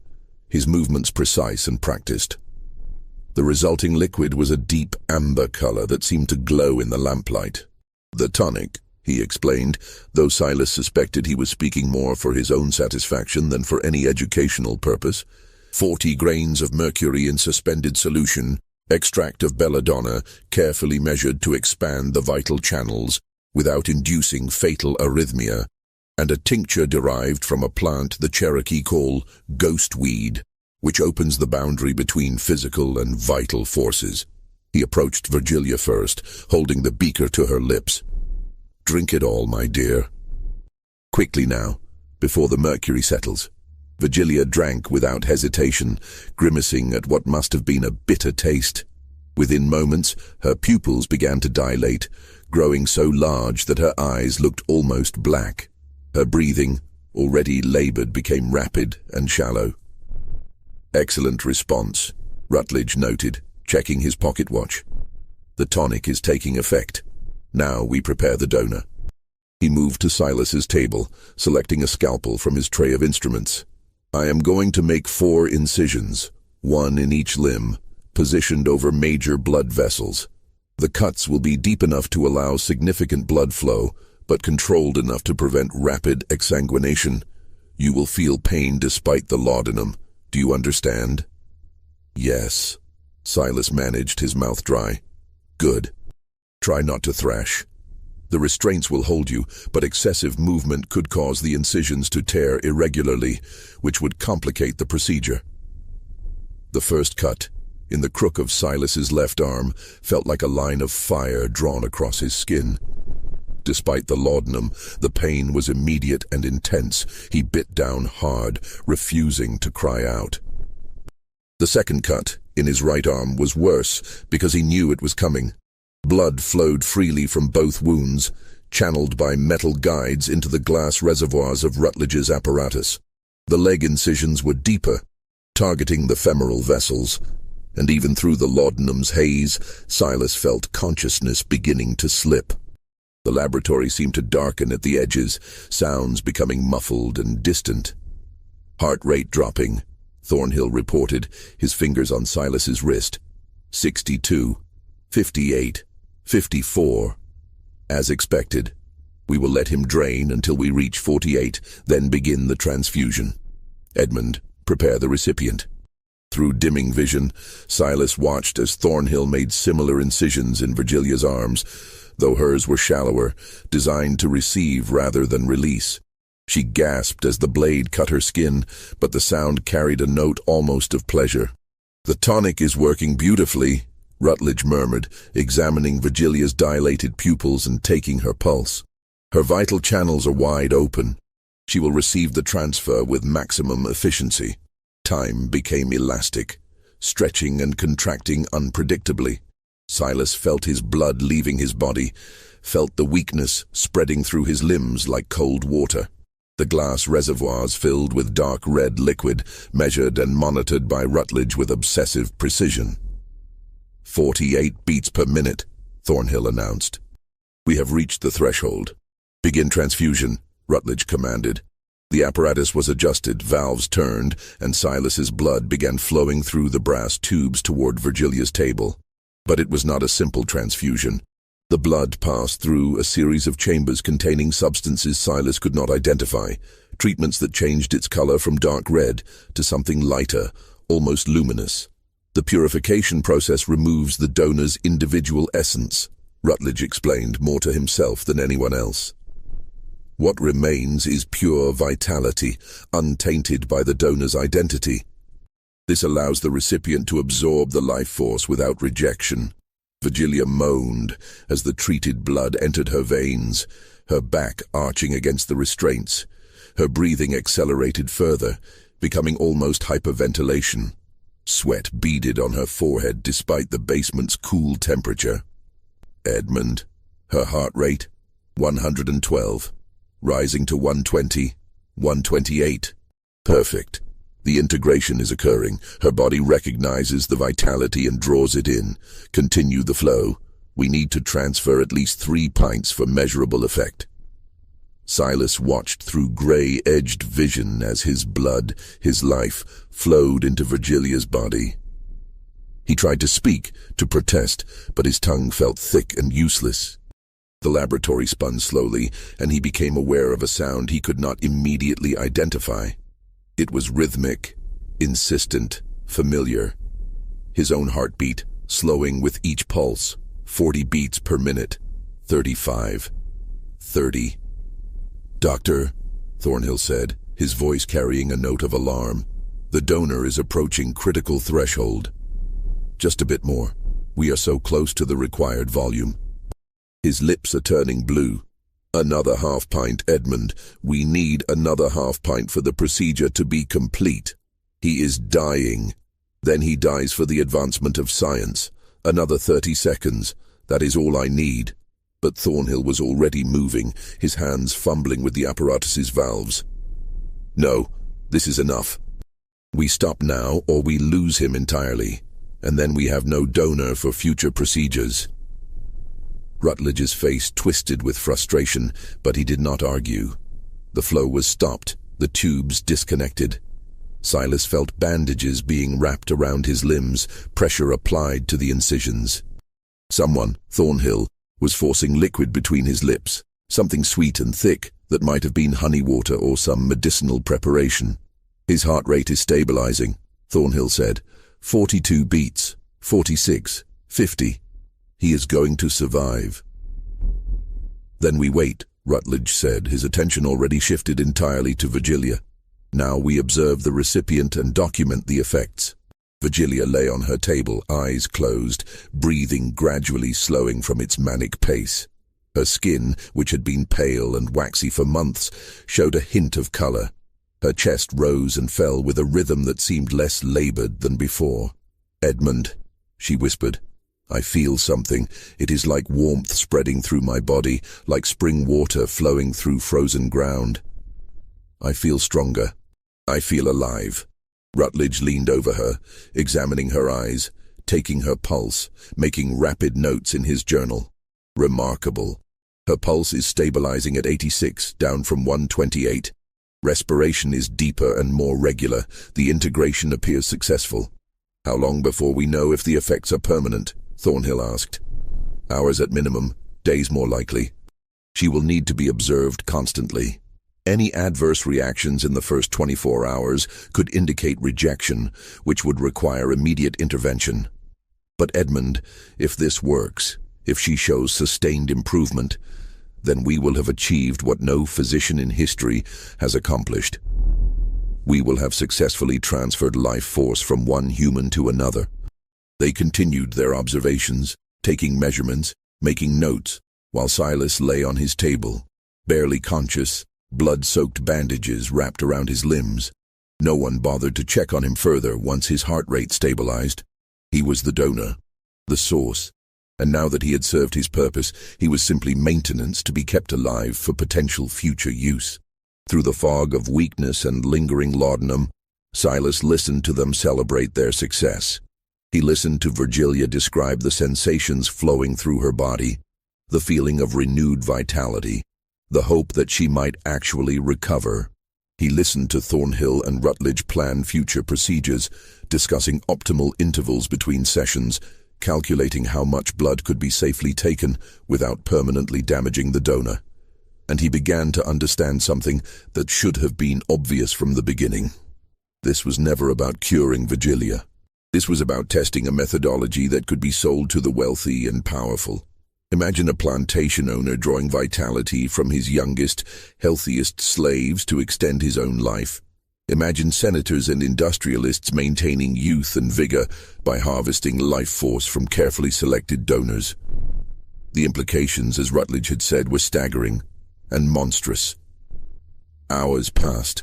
his movements precise and practiced. The resulting liquid was a deep amber color that seemed to glow in the lamplight. "The tonic," he explained, though Silas suspected he was speaking more for his own satisfaction than for any educational purpose. 40 grains of mercury in suspended solution, extract of belladonna, carefully measured to expand the vital channels without inducing fatal arrhythmia, and a tincture derived from a plant the Cherokee call ghostweed, which opens the boundary between physical and vital forces. He approached Virgilia first, holding the beaker to her lips. "Drink it all, my dear. Quickly now, before the mercury settles." Virgilia drank without hesitation, grimacing at what must have been a bitter taste. Within moments, her pupils began to dilate, growing so large that her eyes looked almost black. Her breathing, already labored, became rapid and shallow. "Excellent response," Rutledge noted, checking his pocket watch. "The tonic is taking effect. Now we prepare the donor." He moved to Silas's table, selecting a scalpel from his tray of instruments. "I am going to make 4 incisions, 1 in each limb, positioned over major blood vessels. The cuts will be deep enough to allow significant blood flow, but controlled enough to prevent rapid exsanguination. You will feel pain despite the laudanum. Do you understand?" "Yes." Silas managed, his mouth dry. "Good. Try not to thrash. The restraints will hold you, but excessive movement could cause the incisions to tear irregularly, which would complicate the procedure." The first cut, in the crook of Silas's left arm, felt like a line of fire drawn across his skin. Despite the laudanum, the pain was immediate and intense. He bit down hard, refusing to cry out. The second cut, in his right arm, was worse because he knew it was coming. Blood flowed freely from both wounds, channeled by metal guides into the glass reservoirs of Rutledge's apparatus. The leg incisions were deeper, targeting the femoral vessels, and even through the laudanum's haze, Silas felt consciousness beginning to slip. The laboratory seemed to darken at the edges, sounds becoming muffled and distant. "Heart rate dropping," Thornhill reported, his fingers on Silas's wrist. 62, 58, 54. "As expected. We will let him drain until we reach 48, then begin the transfusion. Edmund, prepare the recipient." Through dimming vision, Silas watched as Thornhill made similar incisions in Virgilia's arms, though hers were shallower, designed to receive rather than release. She gasped as the blade cut her skin, but the sound carried a note almost of pleasure. "The tonic is working beautifully," Rutledge murmured, examining Virgilia's dilated pupils and taking her pulse. "Her vital channels are wide open. She will receive the transfer with maximum efficiency." Time became elastic, stretching and contracting unpredictably. Silas felt his blood leaving his body, felt the weakness spreading through his limbs like cold water. The glass reservoirs filled with dark red liquid, measured and monitored by Rutledge with obsessive precision. 48 beats per minute, Thornhill announced. We have reached the threshold. Begin transfusion, Rutledge commanded. The apparatus was adjusted, valves turned, and Silas's blood began flowing through the brass tubes toward Virgilia's table. But it was not a simple transfusion. The blood passed through a series of chambers containing substances Silas could not identify, treatments that changed its color from dark red to something lighter, almost luminous. The purification process removes the donor's individual essence, Rutledge explained more to himself than anyone else. What remains is pure vitality, untainted by the donor's identity. This allows the recipient to absorb the life force without rejection. Virgilia moaned as the treated blood entered her veins, her back arching against the restraints. Her breathing accelerated further, becoming almost hyperventilation. Sweat beaded on her forehead despite the basement's cool temperature. Edmund, her heart rate, 112. Rising to 120, 128. Perfect. The integration is occurring. Her body recognizes the vitality and draws it in. Continue the flow. We need to transfer at least 3 pints for measurable effect. Silas watched through gray-edged vision as his blood, his life, flowed into Virgilia's body. He tried to speak, to protest, but his tongue felt thick and useless. The laboratory spun slowly, and he became aware of a sound he could not immediately identify. It was rhythmic, insistent, familiar. His own heartbeat, slowing with each pulse, 40 beats per minute, 35, 30. Doctor, Thornhill said, his voice carrying a note of alarm. The donor is approaching critical threshold. Just a bit more. We are so close to the required volume. His lips are turning blue. Another half pint, Edmund. We need another half pint for the procedure to be complete. He is dying. Then he dies for the advancement of science. Another 30 seconds. That is all I need. But Thornhill was already moving, his hands fumbling with the apparatus's valves. No, this is enough. We stop now or we lose him entirely. And then we have no donor for future procedures. Rutledge's face twisted with frustration, but he did not argue. The flow was stopped, the tubes disconnected. Silas felt bandages being wrapped around his limbs, pressure applied to the incisions. Someone, Thornhill, was forcing liquid between his lips, something sweet and thick that might have been honey water or some medicinal preparation. His heart rate is stabilizing, Thornhill said. 42 beats, 46, 50. He is going to survive. Then we wait, Rutledge said, his attention already shifted entirely to Virgilia. Now we observe the recipient and document the effects. Virgilia lay on her table, eyes closed, breathing gradually slowing from its manic pace. Her skin, which had been pale and waxy for months, showed a hint of color. Her chest rose and fell with a rhythm that seemed less labored than before. Edmund, she whispered. I feel something. It is like warmth spreading through my body, like spring water flowing through frozen ground. I feel stronger. I feel alive. Rutledge leaned over her, examining her eyes, taking her pulse, making rapid notes in his journal. Remarkable. Her pulse is stabilizing at 86, down from 128. Respiration is deeper and more regular. The integration appears successful. How long before we know if the effects are permanent? Thornhill asked. Hours at minimum, days more likely. She will need to be observed constantly. Any adverse reactions in the first 24 hours could indicate rejection, which would require immediate intervention. But Edmund, if this works, if she shows sustained improvement, then we will have achieved what no physician in history has accomplished. We will have successfully transferred life force from one human to another. They continued their observations, taking measurements, making notes, while Silas lay on his table, barely conscious, blood-soaked bandages wrapped around his limbs. No one bothered to check on him further once his heart rate stabilized. He was the donor, the source, and now that he had served his purpose, he was simply maintenance to be kept alive for potential future use. Through the fog of weakness and lingering laudanum, Silas listened to them celebrate their success. He listened to Virgilia describe the sensations flowing through her body, the feeling of renewed vitality, the hope that she might actually recover. He listened to Thornhill and Rutledge plan future procedures, discussing optimal intervals between sessions, calculating how much blood could be safely taken without permanently damaging the donor. And he began to understand something that should have been obvious from the beginning. This was never about curing Virgilia. This was about testing a methodology that could be sold to the wealthy and powerful. Imagine a plantation owner drawing vitality from his youngest, healthiest slaves to extend his own life. Imagine senators and industrialists maintaining youth and vigor by harvesting life force from carefully selected donors. The implications, as Rutledge had said, were staggering and monstrous. Hours passed.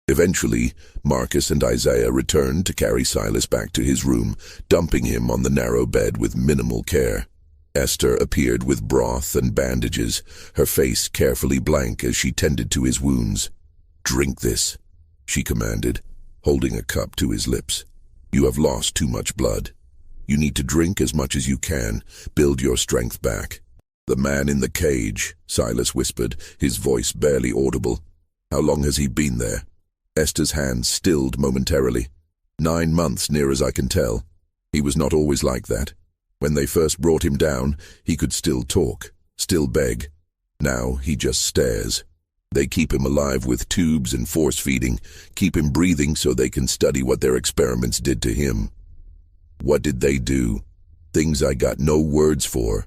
Eventually, Marcus and Isaiah returned to carry Silas back to his room, dumping him on the narrow bed with minimal care. Esther appeared with broth and bandages, her face carefully blank as she tended to his wounds. "Drink this," she commanded, holding a cup to his lips. "You have lost too much blood. You need to drink as much as you can, build your strength back." "The man in the cage," Silas whispered, his voice barely audible. "How long has he been there?" Esther's hands stilled momentarily. 9 months, near as I can tell. He was not always like that. When they first brought him down, he could still talk, still beg. Now he just stares. They keep him alive with tubes and force feeding, keep him breathing so they can study what their experiments did to him. What did they do? Things I got no words for.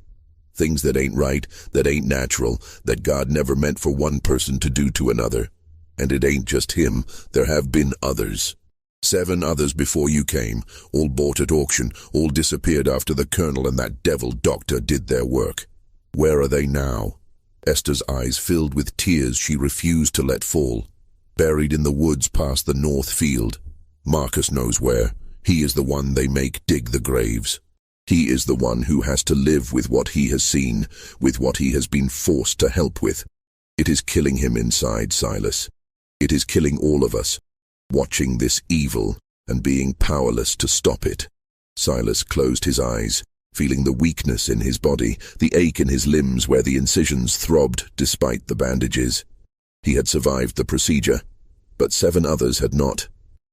Things that ain't right, that ain't natural, that God never meant for one person to do to another. And it ain't just him, there have been others. 7 others before you came, all bought at auction, all disappeared after the colonel and that devil doctor did their work. Where are they now? Esther's eyes filled with tears she refused to let fall. Buried in the woods past the north field. Marcus knows where. He is the one they make dig the graves. He is the one who has to live with what he has seen, with what he has been forced to help with. It is killing him inside, Silas. It is killing all of us. Watching this evil and being powerless to stop it. Silas closed his eyes, feeling the weakness in his body, the ache in his limbs where the incisions throbbed despite the bandages. He had survived the procedure, but 7 others had not.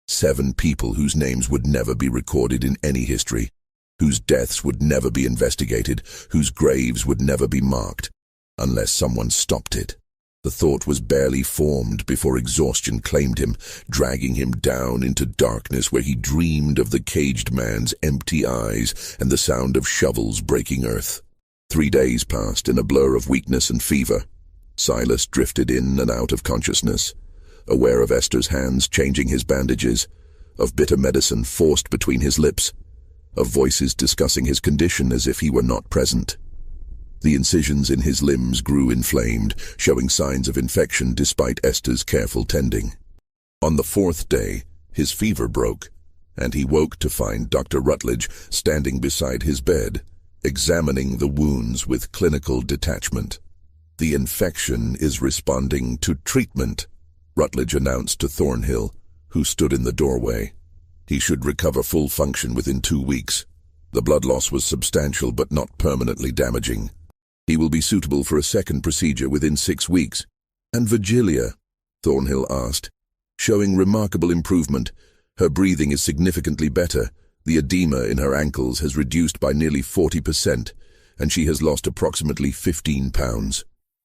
7 people whose names would never be recorded in any history, whose deaths would never be investigated, whose graves would never be marked, unless someone stopped it. The thought was barely formed before exhaustion claimed him, dragging him down into darkness where he dreamed of the caged man's empty eyes and the sound of shovels breaking earth. 3 days passed in a blur of weakness and fever. Silas drifted in and out of consciousness, aware of Esther's hands changing his bandages, of bitter medicine forced between his lips, of voices discussing his condition as if he were not present. The incisions in his limbs grew inflamed, showing signs of infection despite Esther's careful tending. On the 4th day, his fever broke, and he woke to find Dr. Rutledge standing beside his bed, examining the wounds with clinical detachment. "The infection is responding to treatment," Rutledge announced to Thornhill, who stood in the doorway. "He should recover full function within 2 weeks. The blood loss was substantial but not permanently damaging. He will be suitable for a second procedure within 6 weeks. And Virgilia?" Thornhill asked. "Showing remarkable improvement. Her breathing is significantly better. The edema in her ankles has reduced by nearly 40%, and she has lost approximately 15 pounds.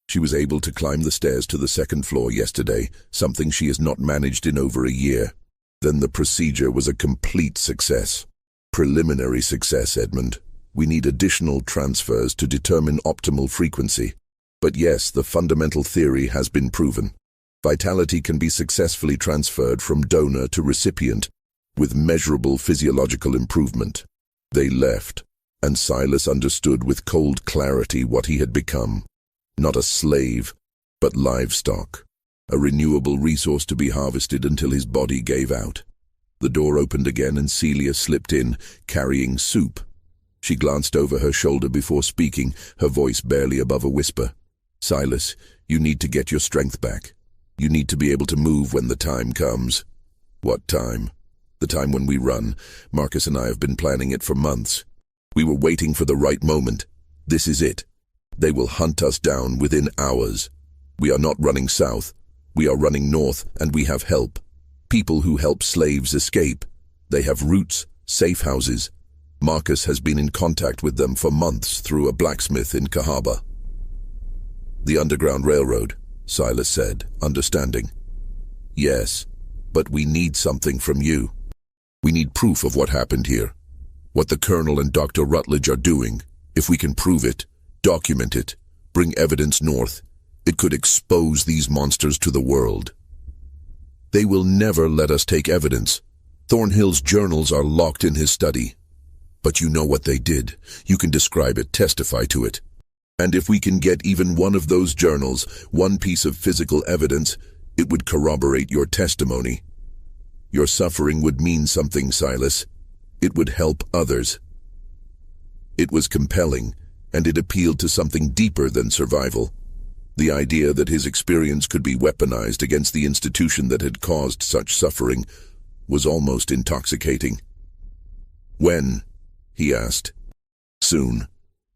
She was able to climb the stairs to the 2nd floor yesterday, something she has not managed in over a year. Then the procedure was a complete success." "Preliminary success, Edmund. We need additional transfers to determine optimal frequency. But yes, the fundamental theory has been proven. Vitality can be successfully transferred from donor to recipient, with measurable physiological improvement." They left, and Silas understood with cold clarity what he had become. Not a slave, but livestock. A renewable resource to be harvested until his body gave out. The door opened again and Celia slipped in, carrying soup. She glanced over her shoulder before speaking, her voice barely above a whisper. "Silas, you need to get your strength back. You need to be able to move when the time comes. What time? The time when we run. Marcus and I have been planning it for months. We were waiting for the right moment. This is it. They will hunt us down within hours. We are not running south. We are running north, and we have help. People who help slaves escape. They have routes, safe houses. Marcus has been in contact with them for months through a blacksmith in Cahaba. The Underground Railroad, Silas said, understanding. Yes, but we need something from you. We need proof of what happened here. What the Colonel and Dr. Rutledge are doing. If we can prove it, document it, bring evidence north, it could expose these monsters to the world. They will never let us take evidence. Thornhill's journals are locked in his study. But you know what they did. You can describe it, testify to it. And if we can get even one of those journals, one piece of physical evidence, it would corroborate your testimony. Your suffering would mean something, Silas. It would help others. It was compelling, and it appealed to something deeper than survival. The idea that his experience could be weaponized against the institution that had caused such suffering was almost intoxicating. When? He asked. Soon.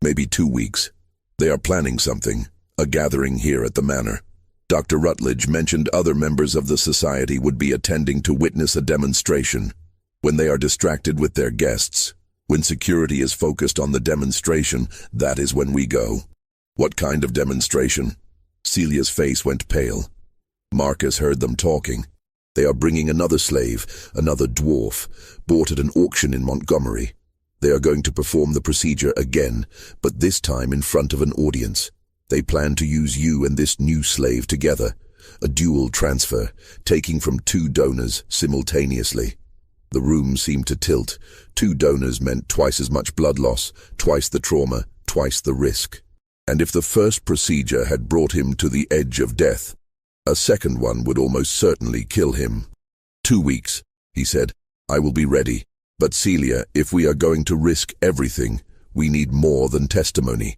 Maybe 2 weeks. They are planning something, a gathering here at the manor. Dr. Rutledge mentioned other members of the society would be attending to witness a demonstration. When they are distracted with their guests, when security is focused on the demonstration, that is when we go. What kind of demonstration? Celia's face went pale. Marcus heard them talking. They are bringing another slave, another dwarf, bought at an auction in Montgomery. They are going to perform the procedure again, but this time in front of an audience. They plan to use you and this new slave together, a dual transfer, taking from 2 donors simultaneously. The room seemed to tilt. 2 donors meant twice as much blood loss, twice the trauma, twice the risk. And if the first procedure had brought him to the edge of death, a second one would almost certainly kill him. 2 weeks, he said. I will be ready. But Celia, if we are going to risk everything, we need more than testimony.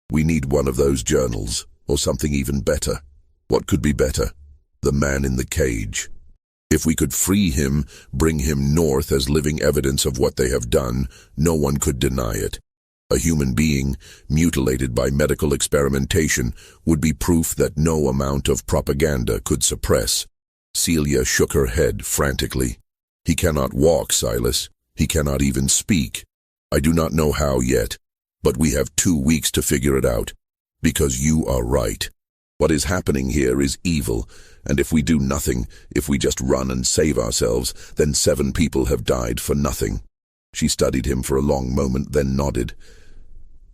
We need one of those journals, or something even better. What could be better? The man in the cage. If we could free him, bring him north as living evidence of what they have done, no one could deny it. A human being, mutilated by medical experimentation, would be proof that no amount of propaganda could suppress. Celia shook her head frantically. He cannot walk, Silas. He cannot even speak. I do not know how yet, but we have 2 weeks to figure it out. Because you are right. What is happening here is evil, and if we do nothing, if we just run and save ourselves, then 7 people have died for nothing. She studied him for a long moment, then nodded.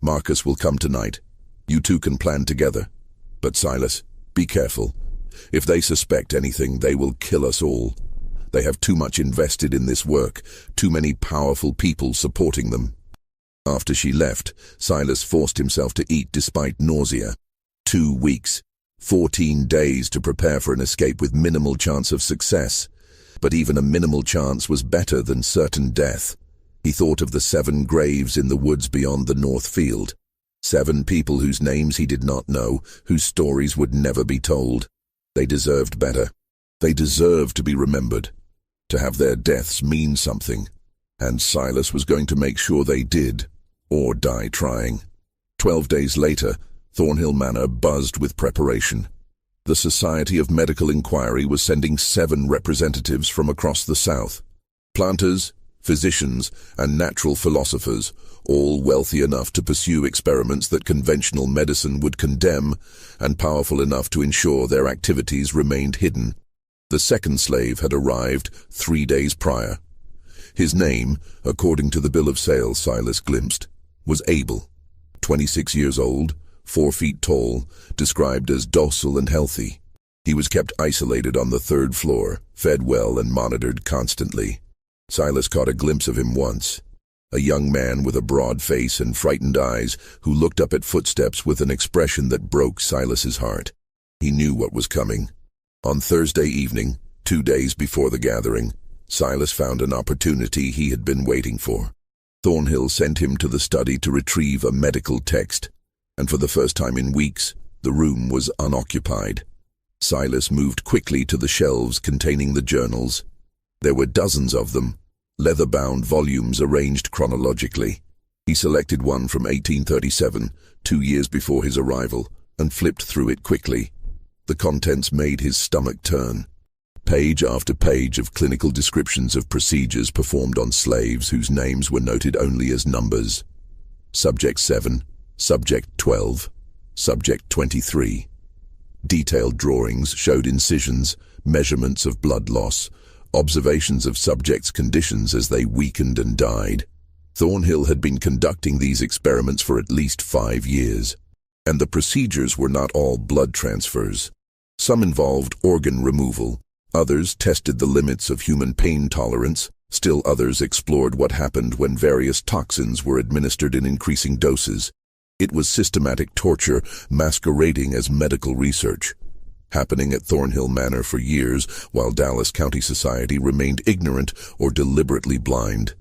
Marcus will come tonight. You 2 can plan together. But Silas, be careful. If they suspect anything, they will kill us all. They have too much invested in this work, too many powerful people supporting them. After she left, Silas forced himself to eat despite nausea. 2 weeks, 14 days to prepare for an escape with minimal chance of success. But even a minimal chance was better than certain death. He thought of the 7 graves in the woods beyond the North Field. 7 people whose names he did not know, whose stories would never be told. They deserved better. They deserved to be remembered, to have their deaths mean something. And Silas was going to make sure they did, or die trying. 12 days later, Thornhill Manor buzzed with preparation. The Society of Medical Inquiry was sending 7 representatives from across the South. Planters, physicians, and natural philosophers, all wealthy enough to pursue experiments that conventional medicine would condemn, and powerful enough to ensure their activities remained hidden. The second slave had arrived 3 days prior. His name, according to the bill of sale Silas glimpsed, was Abel. 26 years old, 4 feet tall, described as docile and healthy. He was kept isolated on the 3rd floor, fed well and monitored constantly. Silas caught a glimpse of him once. A young man with a broad face and frightened eyes who looked up at footsteps with an expression that broke Silas's heart. He knew what was coming. On Thursday evening, 2 days before the gathering, Silas found an opportunity he had been waiting for. Thornhill sent him to the study to retrieve a medical text, and for the first time in weeks, the room was unoccupied. Silas moved quickly to the shelves containing the journals. There were dozens of them, leather-bound volumes arranged chronologically. He selected one from 1837, 2 years before his arrival, and flipped through it quickly. The contents made his stomach turn. Page after page of clinical descriptions of procedures performed on slaves whose names were noted only as numbers. Subject 7, Subject 12, Subject 23. Detailed drawings showed incisions, measurements of blood loss, observations of subjects' conditions as they weakened and died. Thornhill had been conducting these experiments for at least 5 years, and the procedures were not all blood transfers. Some involved organ removal, others tested the limits of human pain tolerance, still others explored what happened when various toxins were administered in increasing doses. It was systematic torture masquerading as medical research, happening at Thornhill Manor for years while Dallas County society remained ignorant or deliberately blind.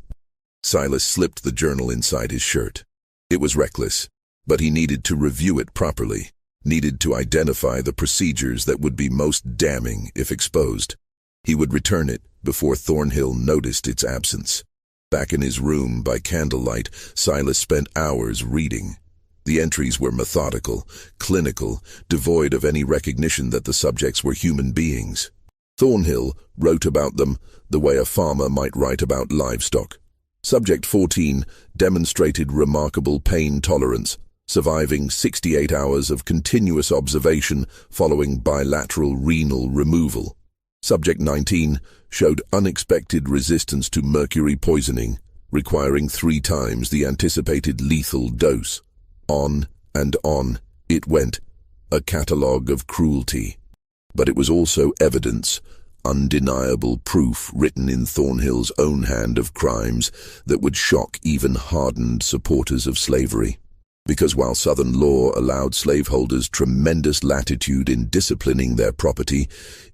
Silas slipped the journal inside his shirt. It was reckless, but he needed to review it properly, needed to identify the procedures that would be most damning if exposed. He would return it before Thornhill noticed its absence. Back in his room by candlelight, Silas spent hours reading. The entries were methodical, clinical, devoid of any recognition that the subjects were human beings. Thornhill wrote about them the way a farmer might write about livestock. Subject 14 demonstrated remarkable pain tolerance, surviving 68 hours of continuous observation following bilateral renal removal. Subject 19 showed unexpected resistance to mercury poisoning, requiring 3 times the anticipated lethal dose. On and on it went, a catalogue of cruelty. But it was also evidence, undeniable proof written in Thornhill's own hand of crimes that would shock even hardened supporters of slavery. Because while Southern law allowed slaveholders tremendous latitude in disciplining their property,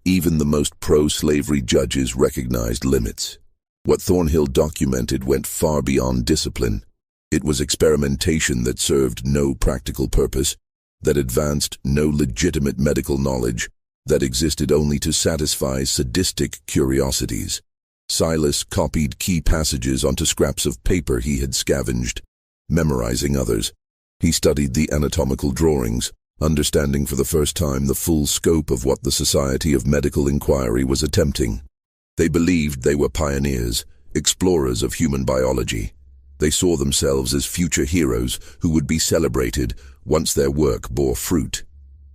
even the most pro-slavery judges recognized limits. What Thornhill documented went far beyond discipline. It was experimentation that served no practical purpose, that advanced no legitimate medical knowledge, that existed only to satisfy sadistic curiosities. Silas copied key passages onto scraps of paper he had scavenged, memorizing others. He studied the anatomical drawings, understanding for the first time the full scope of what the Society of Medical Inquiry was attempting. They believed they were pioneers, explorers of human biology. They saw themselves as future heroes who would be celebrated once their work bore fruit.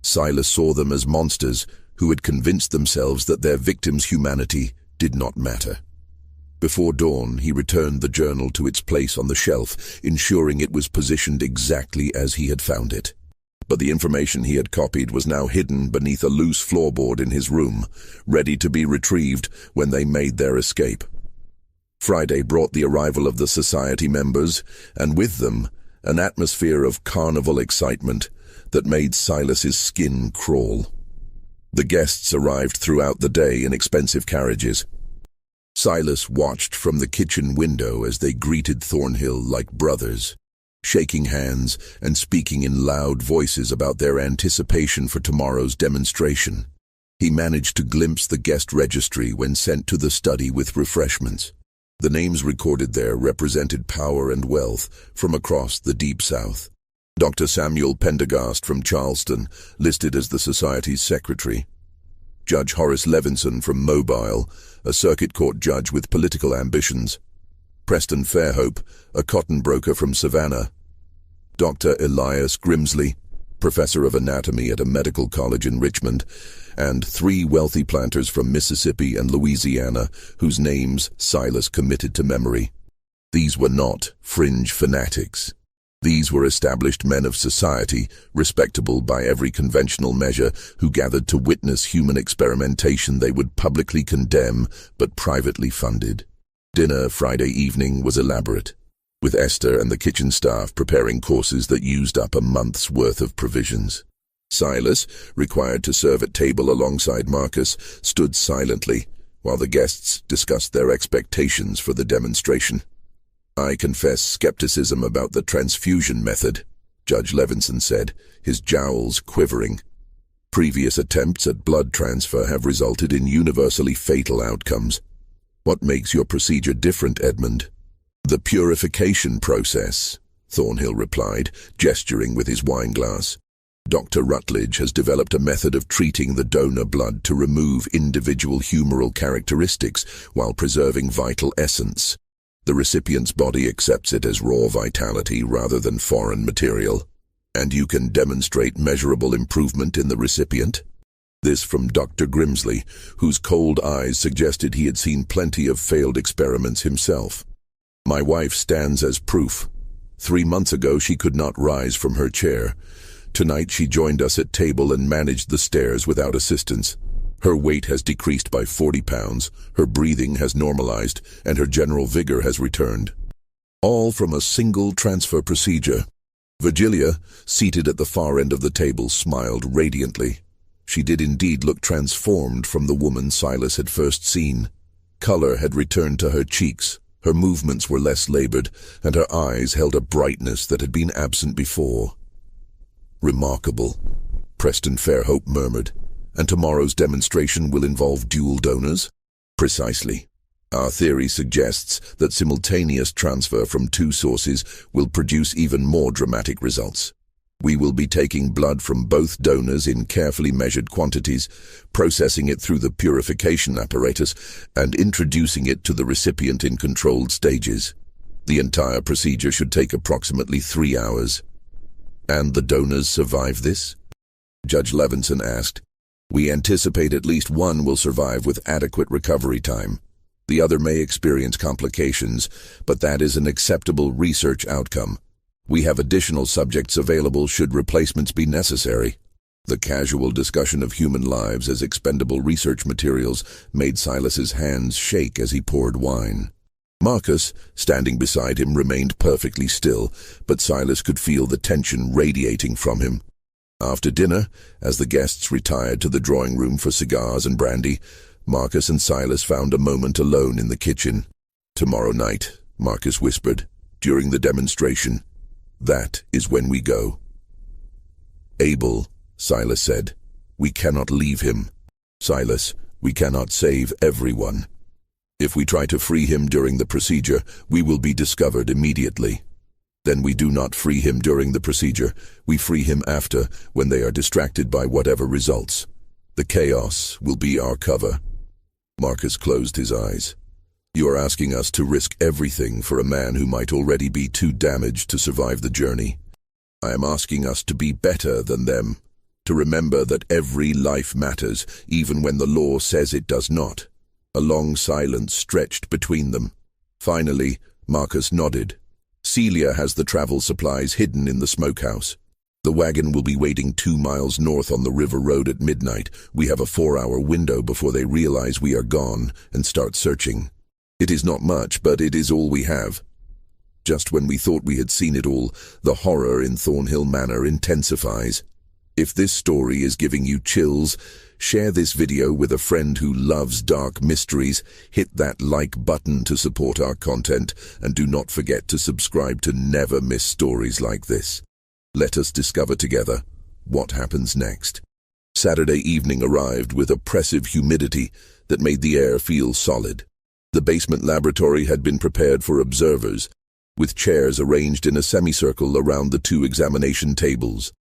Silas saw them as monsters who had convinced themselves that their victims' humanity did not matter. Before dawn, he returned the journal to its place on the shelf, ensuring it was positioned exactly as he had found it. But the information he had copied was now hidden beneath a loose floorboard in his room, ready to be retrieved when they made their escape. Friday brought the arrival of the society members, and with them, an atmosphere of carnival excitement that made Silas's skin crawl. The guests arrived throughout the day in expensive carriages. Silas watched from the kitchen window as they greeted Thornhill like brothers, shaking hands and speaking in loud voices about their anticipation for tomorrow's demonstration. He managed to glimpse the guest registry when sent to the study with refreshments. The names recorded there represented power and wealth from across the Deep South. Dr. Samuel Pendergast from Charleston, listed as the Society's secretary. Judge Horace Levinson from Mobile, a circuit court judge with political ambitions. Preston Fairhope, a cotton broker from Savannah. Dr. Elias Grimsley, professor of anatomy at a medical college in Richmond, and 3 wealthy planters from Mississippi and Louisiana, whose names Silas committed to memory. These were not fringe fanatics. These were established men of society, respectable by every conventional measure, who gathered to witness human experimentation they would publicly condemn, but privately funded. Dinner Friday evening was elaborate, with Esther and the kitchen staff preparing courses that used up a month's worth of provisions. Silas, required to serve at table alongside Marcus, stood silently while the guests discussed their expectations for the demonstration. "I confess skepticism about the transfusion method," Judge Levinson said, his jowls quivering. Previous attempts at blood transfer have resulted in universally fatal outcomes. What makes your procedure different, Edmund? The purification process, Thornhill replied, gesturing with his wineglass. Dr. Rutledge has developed a method of treating the donor blood to remove individual humoral characteristics while preserving vital essence. The recipient's body accepts it as raw vitality rather than foreign material. And you can demonstrate measurable improvement in the recipient? This from Dr. Grimsley, whose cold eyes suggested he had seen plenty of failed experiments himself. My wife stands as proof. 3 months ago she could not rise from her chair. Tonight she joined us at table and managed the stairs without assistance. Her weight has decreased by 40 pounds, her breathing has normalized, and her general vigor has returned. All from a single transfer procedure. Virgilia, seated at the far end of the table, smiled radiantly. She did indeed look transformed from the woman Silas had first seen. Color had returned to her cheeks, her movements were less labored, and her eyes held a brightness that had been absent before. Remarkable, Preston Fairhope murmured. And tomorrow's demonstration will involve dual donors? Precisely. Our theory suggests that simultaneous transfer from 2 sources will produce even more dramatic results. We will be taking blood from both donors in carefully measured quantities, processing it through the purification apparatus, and introducing it to the recipient in controlled stages. The entire procedure should take approximately 3 hours. And the donors survive this? Judge Levinson asked. We anticipate at least one will survive with adequate recovery time. The other may experience complications, but that is an acceptable research outcome. We have additional subjects available should replacements be necessary. The casual discussion of human lives as expendable research materials made Silas's hands shake as he poured wine. Marcus, standing beside him, remained perfectly still, but Silas could feel the tension radiating from him. After dinner, as the guests retired to the drawing room for cigars and brandy, Marcus and Silas found a moment alone in the kitchen. Tomorrow night, Marcus whispered, during the demonstration. That is when we go. Abel, Silas said, we cannot leave him. Silas, we cannot save everyone. If we try to free him during the procedure, we will be discovered immediately. Then we do not free him during the procedure, we free him after, when they are distracted by whatever results. The chaos will be our cover. Marcus closed his eyes. You are asking us to risk everything for a man who might already be too damaged to survive the journey. I am asking us to be better than them, to remember that every life matters, even when the law says it does not. A long silence stretched between them. Finally, Marcus nodded. Celia has the travel supplies hidden in the smokehouse. The wagon will be waiting 2 miles north on the river road at midnight. We have a 4-hour window before they realize we are gone and start searching. It is not much, but it is all we have. Just when we thought we had seen it all, the horror in Thornhill Manor intensifies. If this story is giving you chills, share this video with a friend who loves dark mysteries, hit that like button to support our content, and do not forget to subscribe to never miss stories like this. Let us discover together what happens next. Saturday evening arrived with oppressive humidity that made the air feel solid. The basement laboratory had been prepared for observers, with chairs arranged in a semicircle around the 2 examination tables.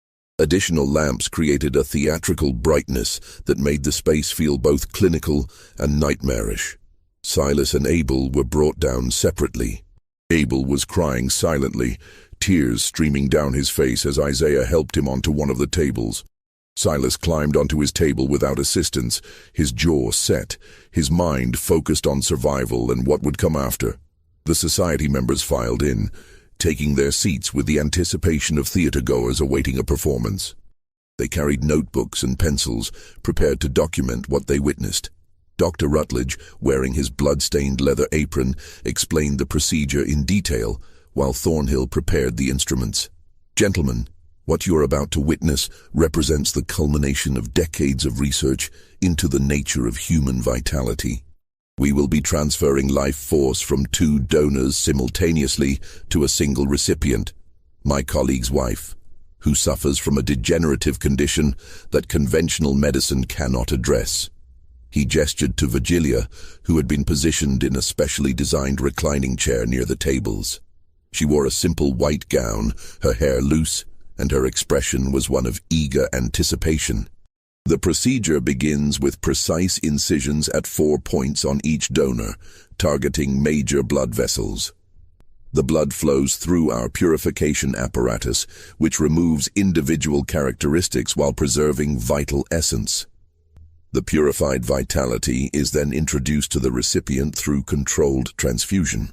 Additional lamps created a theatrical brightness that made the space feel both clinical and nightmarish. Silas and Abel were brought down separately. Abel was crying silently, tears streaming down his face as Isaiah helped him onto one of the tables. Silas climbed onto his table without assistance, his jaw set, his mind focused on survival and what would come after. The society members filed in, taking their seats with the anticipation of theater-goers awaiting a performance. They carried notebooks and pencils, prepared to document what they witnessed. Dr. Rutledge, wearing his blood-stained leather apron, explained the procedure in detail, while Thornhill prepared the instruments. Gentlemen, what you are about to witness represents the culmination of decades of research into the nature of human vitality. We will be transferring life force from 2 donors simultaneously to a single recipient, my colleague's wife. who suffers from a degenerative condition that conventional medicine cannot address. He gestured to Virgilia, who had been positioned in a specially designed reclining chair near the tables. She wore a simple white gown, her hair loose, and her expression was one of eager anticipation. The procedure begins with precise incisions at 4 points on each donor, targeting major blood vessels. The blood flows through our purification apparatus, which removes individual characteristics while preserving vital essence. The purified vitality is then introduced to the recipient through controlled transfusion.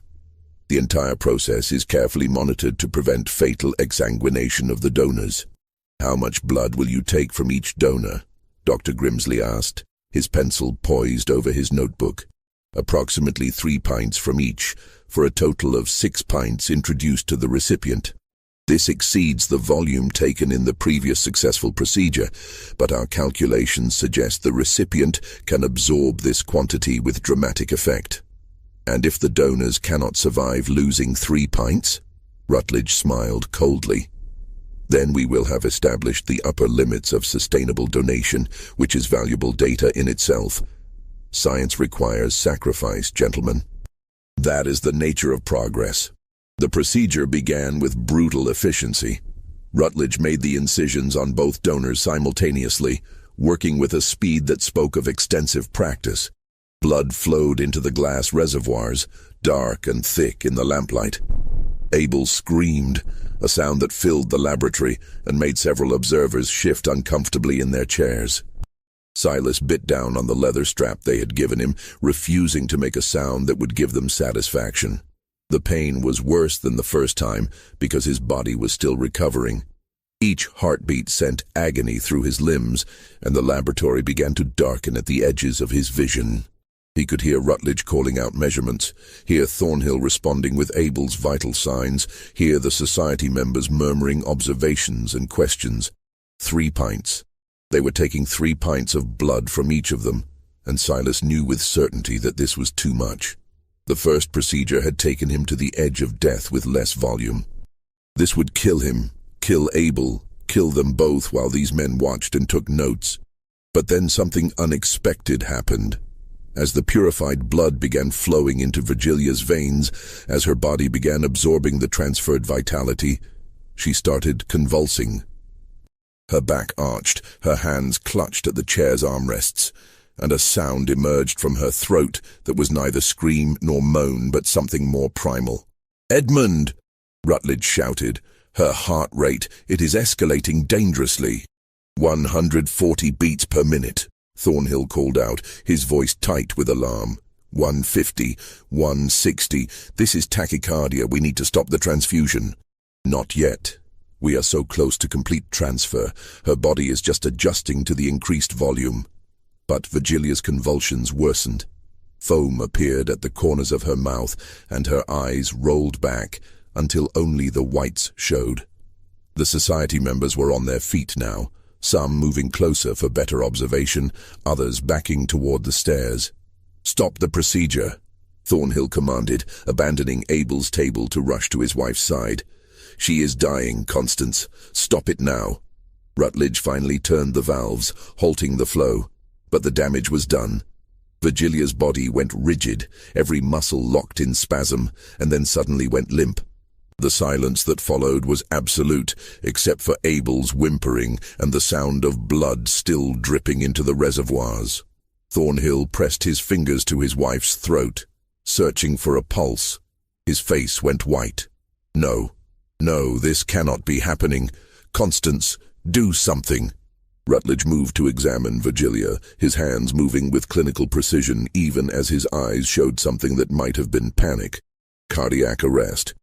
The entire process is carefully monitored to prevent fatal exsanguination of the donors. "How much blood will you take from each donor?" Dr. Grimsley asked, his pencil poised over his notebook. "Approximately 3 pints from each, for a total of 6 pints introduced to the recipient. This exceeds the volume taken in the previous successful procedure, but our calculations suggest the recipient can absorb this quantity with dramatic effect." "And if the donors cannot survive losing 3 pints?" Rutledge smiled coldly. "Then we will have established the upper limits of sustainable donation, which is valuable data in itself. Science requires sacrifice, gentlemen. That is the nature of progress." The procedure began with brutal efficiency. Rutledge made the incisions on both donors simultaneously, working with a speed that spoke of extensive practice. Blood flowed into the glass reservoirs, dark and thick in the lamplight. Abel screamed, a sound that filled the laboratory and made several observers shift uncomfortably in their chairs. Silas bit down on the leather strap they had given him, refusing to make a sound that would give them satisfaction. The pain was worse than the first time because his body was still recovering. Each heartbeat sent agony through his limbs, and the laboratory began to darken at the edges of his vision. He could hear Rutledge calling out measurements, hear Thornhill responding with Abel's vital signs, hear the society members murmuring observations and questions. 3 pints. They were taking 3 pints of blood from each of them, and Silas knew with certainty that this was too much. The first procedure had taken him to the edge of death with less volume. This would kill him, kill Abel, kill them both while these men watched and took notes. But then something unexpected happened. As the purified blood began flowing into Virgilia's veins, as her body began absorbing the transferred vitality, she started convulsing. Her back arched, her hands clutched at the chair's armrests, and a sound emerged from her throat that was neither scream nor moan but something more primal. "Edmund!" Rutledge shouted, her heart rate, "it is escalating dangerously." 140 beats per minute, Thornhill called out, his voice tight with alarm. 150, 160, this is tachycardia, we need to stop the transfusion. Not yet. We are so close to complete transfer, her body is just adjusting to the increased volume. But Virgilia's convulsions worsened. Foam appeared at the corners of her mouth, and her eyes rolled back until only the whites showed. The society members were on their feet now, some moving closer for better observation, others backing toward the stairs. "Stop the procedure," Thornhill commanded, abandoning Abel's table to rush to his wife's side. "She is dying, Constance. Stop it now." Rutledge finally turned the valves, halting the flow. But the damage was done. Virgilia's body went rigid, every muscle locked in spasm, and then suddenly went limp. The silence that followed was absolute, except for Abel's whimpering and the sound of blood still dripping into the reservoirs. Thornhill pressed his fingers to his wife's throat, searching for a pulse. His face went white. "No, no, this cannot be happening. Constance, do something." Rutledge moved to examine Virgilia, his hands moving with clinical precision even as his eyes showed something that might have been panic. Cardiac arrest.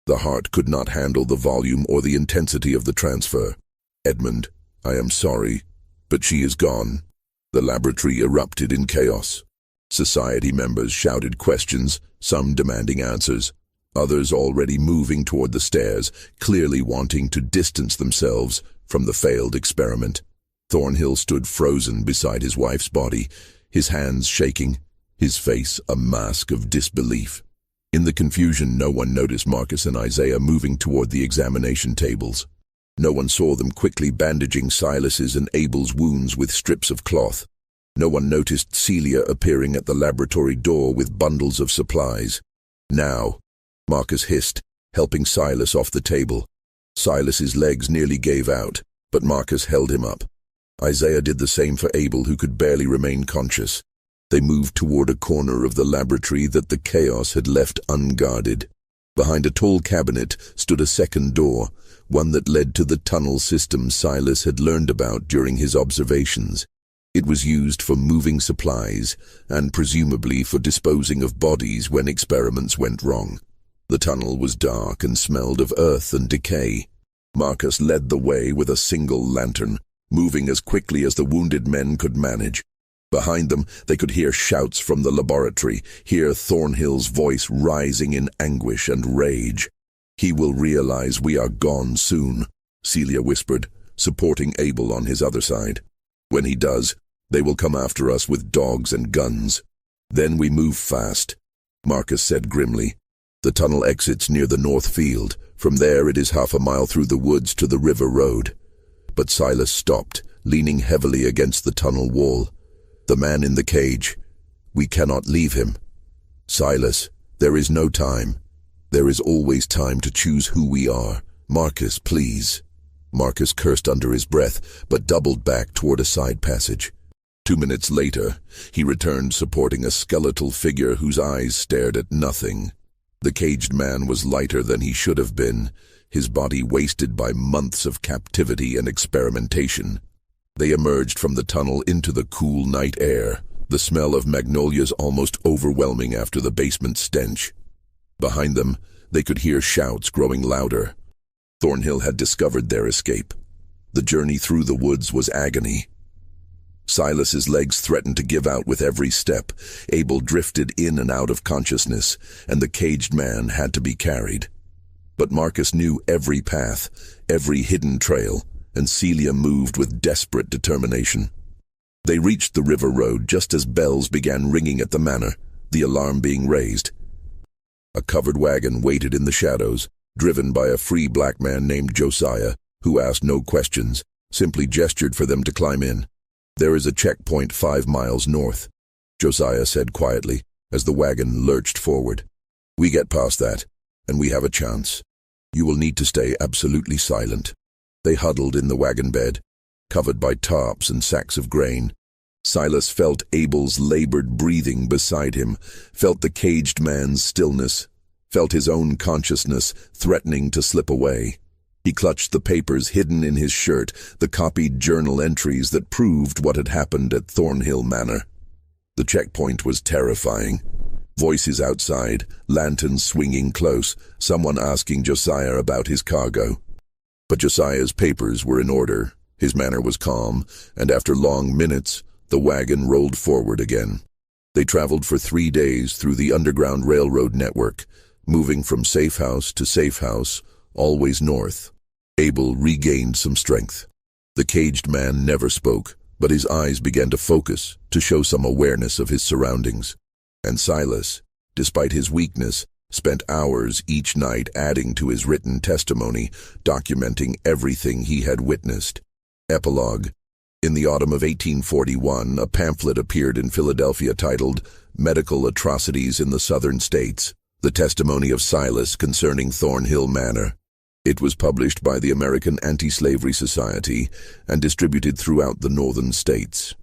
The heart could not handle the volume or the intensity of the transfer. "Edmund, I am sorry, but she is gone." The laboratory erupted in chaos. Society members shouted questions, some demanding answers, others already moving toward the stairs, clearly wanting to distance themselves from the failed experiment. Thornhill stood frozen beside his wife's body, his hands shaking, his face a mask of disbelief. In the confusion, no one noticed Marcus and Isaiah moving toward the examination tables. No one saw them quickly bandaging Silas's and Abel's wounds with strips of cloth. No one noticed Celia appearing at the laboratory door with bundles of supplies. "Now," Marcus hissed, helping Silas off the table. Silas's legs nearly gave out, but Marcus held him up. Isaiah did the same for Abel, who could barely remain conscious. They moved toward a corner of the laboratory that the chaos had left unguarded. Behind a tall cabinet stood a second door, one that led to the tunnel system Silas had learned about during his observations. It was used for moving supplies, and presumably for disposing of bodies when experiments went wrong. The tunnel was dark and smelled of earth and decay. Marcus led the way with a single lantern, moving as quickly as the wounded men could manage. Behind them, they could hear shouts from the laboratory, hear Thornhill's voice rising in anguish and rage. "He will realize we are gone soon," Celia whispered, supporting Abel on his other side. "When he does, they will come after us with dogs and guns. Then we move fast," Marcus said grimly. "The tunnel exits near the north field. From there it is half a mile through the woods to the river road." But Silas stopped, leaning heavily against the tunnel wall. "The man in the cage. We cannot leave him." "Silas, there is no time. There is always time to choose who we are. Marcus, please." Marcus cursed under his breath, but doubled back toward a side passage. 2 minutes later, he returned supporting a skeletal figure whose eyes stared at nothing. The caged man was lighter than he should have been, his body wasted by months of captivity and experimentation. They emerged from the tunnel into the cool night air, the smell of magnolias almost overwhelming after the basement stench. Behind them, they could hear shouts growing louder. Thornhill had discovered their escape. The journey through the woods was agony. Silas's legs threatened to give out with every step. Abel drifted in and out of consciousness, and the caged man had to be carried. But Marcus knew every path, every hidden trail, and Celia moved with desperate determination. They reached the river road just as bells began ringing at the manor, the alarm being raised. A covered wagon waited in the shadows, driven by a free black man named Josiah, who asked no questions, simply gestured for them to climb in. "There is a checkpoint 5 miles north," Josiah said quietly, as the wagon lurched forward. "We get past that, and we have a chance. You will need to stay absolutely silent." They huddled in the wagon bed, covered by tarps and sacks of grain. Silas felt Abel's labored breathing beside him, felt the caged man's stillness, felt his own consciousness threatening to slip away. He clutched the papers hidden in his shirt, the copied journal entries that proved what had happened at Thornhill Manor. The checkpoint was terrifying. Voices outside, lanterns swinging close, someone asking Josiah about his cargo. But Josiah's papers were in order, his manner was calm, and after long minutes, the wagon rolled forward again. They traveled for 3 days through the Underground Railroad network, moving from safe house to safe house, always north. Abel regained some strength. The caged man never spoke, but his eyes began to focus, to show some awareness of his surroundings. And Silas, despite his weakness, spent hours each night adding to his written testimony, documenting everything he had witnessed. Epilogue. In the autumn of 1841, a pamphlet appeared in Philadelphia titled "Medical Atrocities in the Southern States," the testimony of Silas concerning Thornhill Manor. It was published by the American Anti-Slavery Society and distributed throughout the northern states.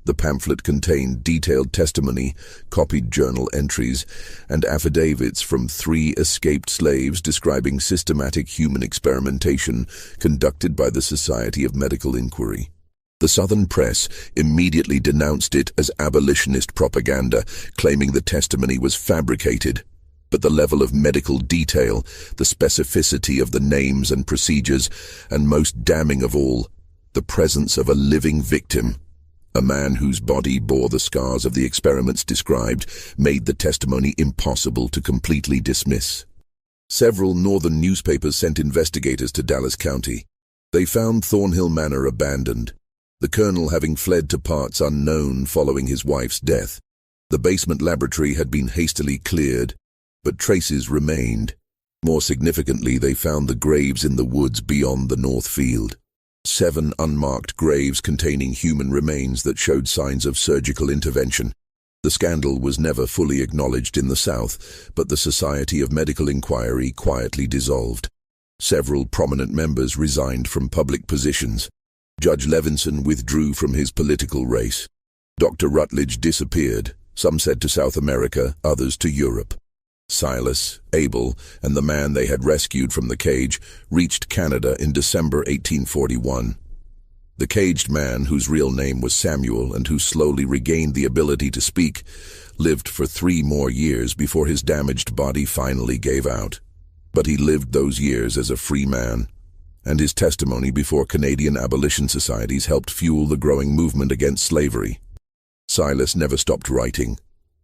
The pamphlet contained detailed testimony, copied journal entries, and affidavits from 3 escaped slaves describing systematic human experimentation conducted by the Society of Medical Inquiry. The Southern press immediately denounced it as abolitionist propaganda, claiming the testimony was fabricated. But the level of medical detail, the specificity of the names and procedures, and most damning of all, the presence of a living victim, a man whose body bore the scars of the experiments described, made the testimony impossible to completely dismiss. Several northern newspapers sent investigators to Dallas County. They found Thornhill Manor abandoned, the colonel having fled to parts unknown following his wife's death. The basement laboratory had been hastily cleared, but traces remained. More significantly, they found the graves in the woods beyond the North Field. 7 unmarked graves containing human remains that showed signs of surgical intervention. The scandal was never fully acknowledged in the South, but the Society of Medical Inquiry quietly dissolved. Several prominent members resigned from public positions. Judge Levinson withdrew from his political race. Dr. Rutledge disappeared, some said to South America, others to Europe. Silas, Abel, and the man they had rescued from the cage reached Canada in December 1841. The caged man, whose real name was Samuel and who slowly regained the ability to speak, lived for 3 more years before his damaged body finally gave out. But he lived those years as a free man, and his testimony before Canadian abolition societies helped fuel the growing movement against slavery. Silas never stopped writing,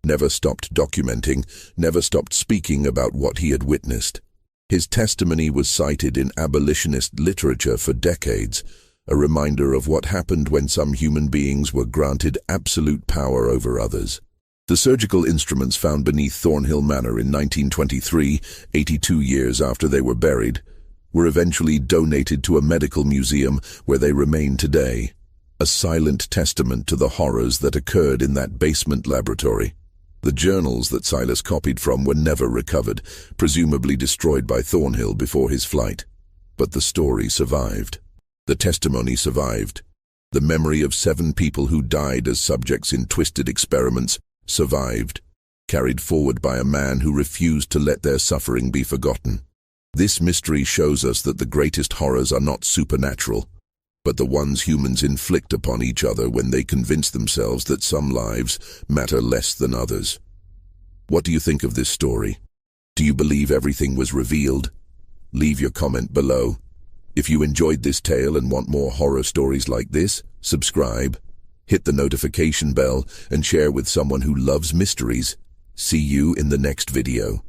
never stopped documenting, never stopped speaking about what he had witnessed. His testimony was cited in abolitionist literature for decades, a reminder of what happened when some human beings were granted absolute power over others. The surgical instruments found beneath Thornhill Manor in 1923, 82 years after they were buried, were eventually donated to a medical museum where they remain today, a silent testament to the horrors that occurred in that basement laboratory. The journals that Silas copied from were never recovered, presumably destroyed by Thornhill before his flight. But the story survived. The testimony survived. The memory of 7 people who died as subjects in twisted experiments survived, carried forward by a man who refused to let their suffering be forgotten. This mystery shows us that the greatest horrors are not supernatural, but the ones humans inflict upon each other when they convince themselves that some lives matter less than others. What do you think of this story? Do you believe everything was revealed? Leave your comment below. If you enjoyed this tale and want more horror stories like this, subscribe, hit the notification bell, and share with someone who loves mysteries. See you in the next video.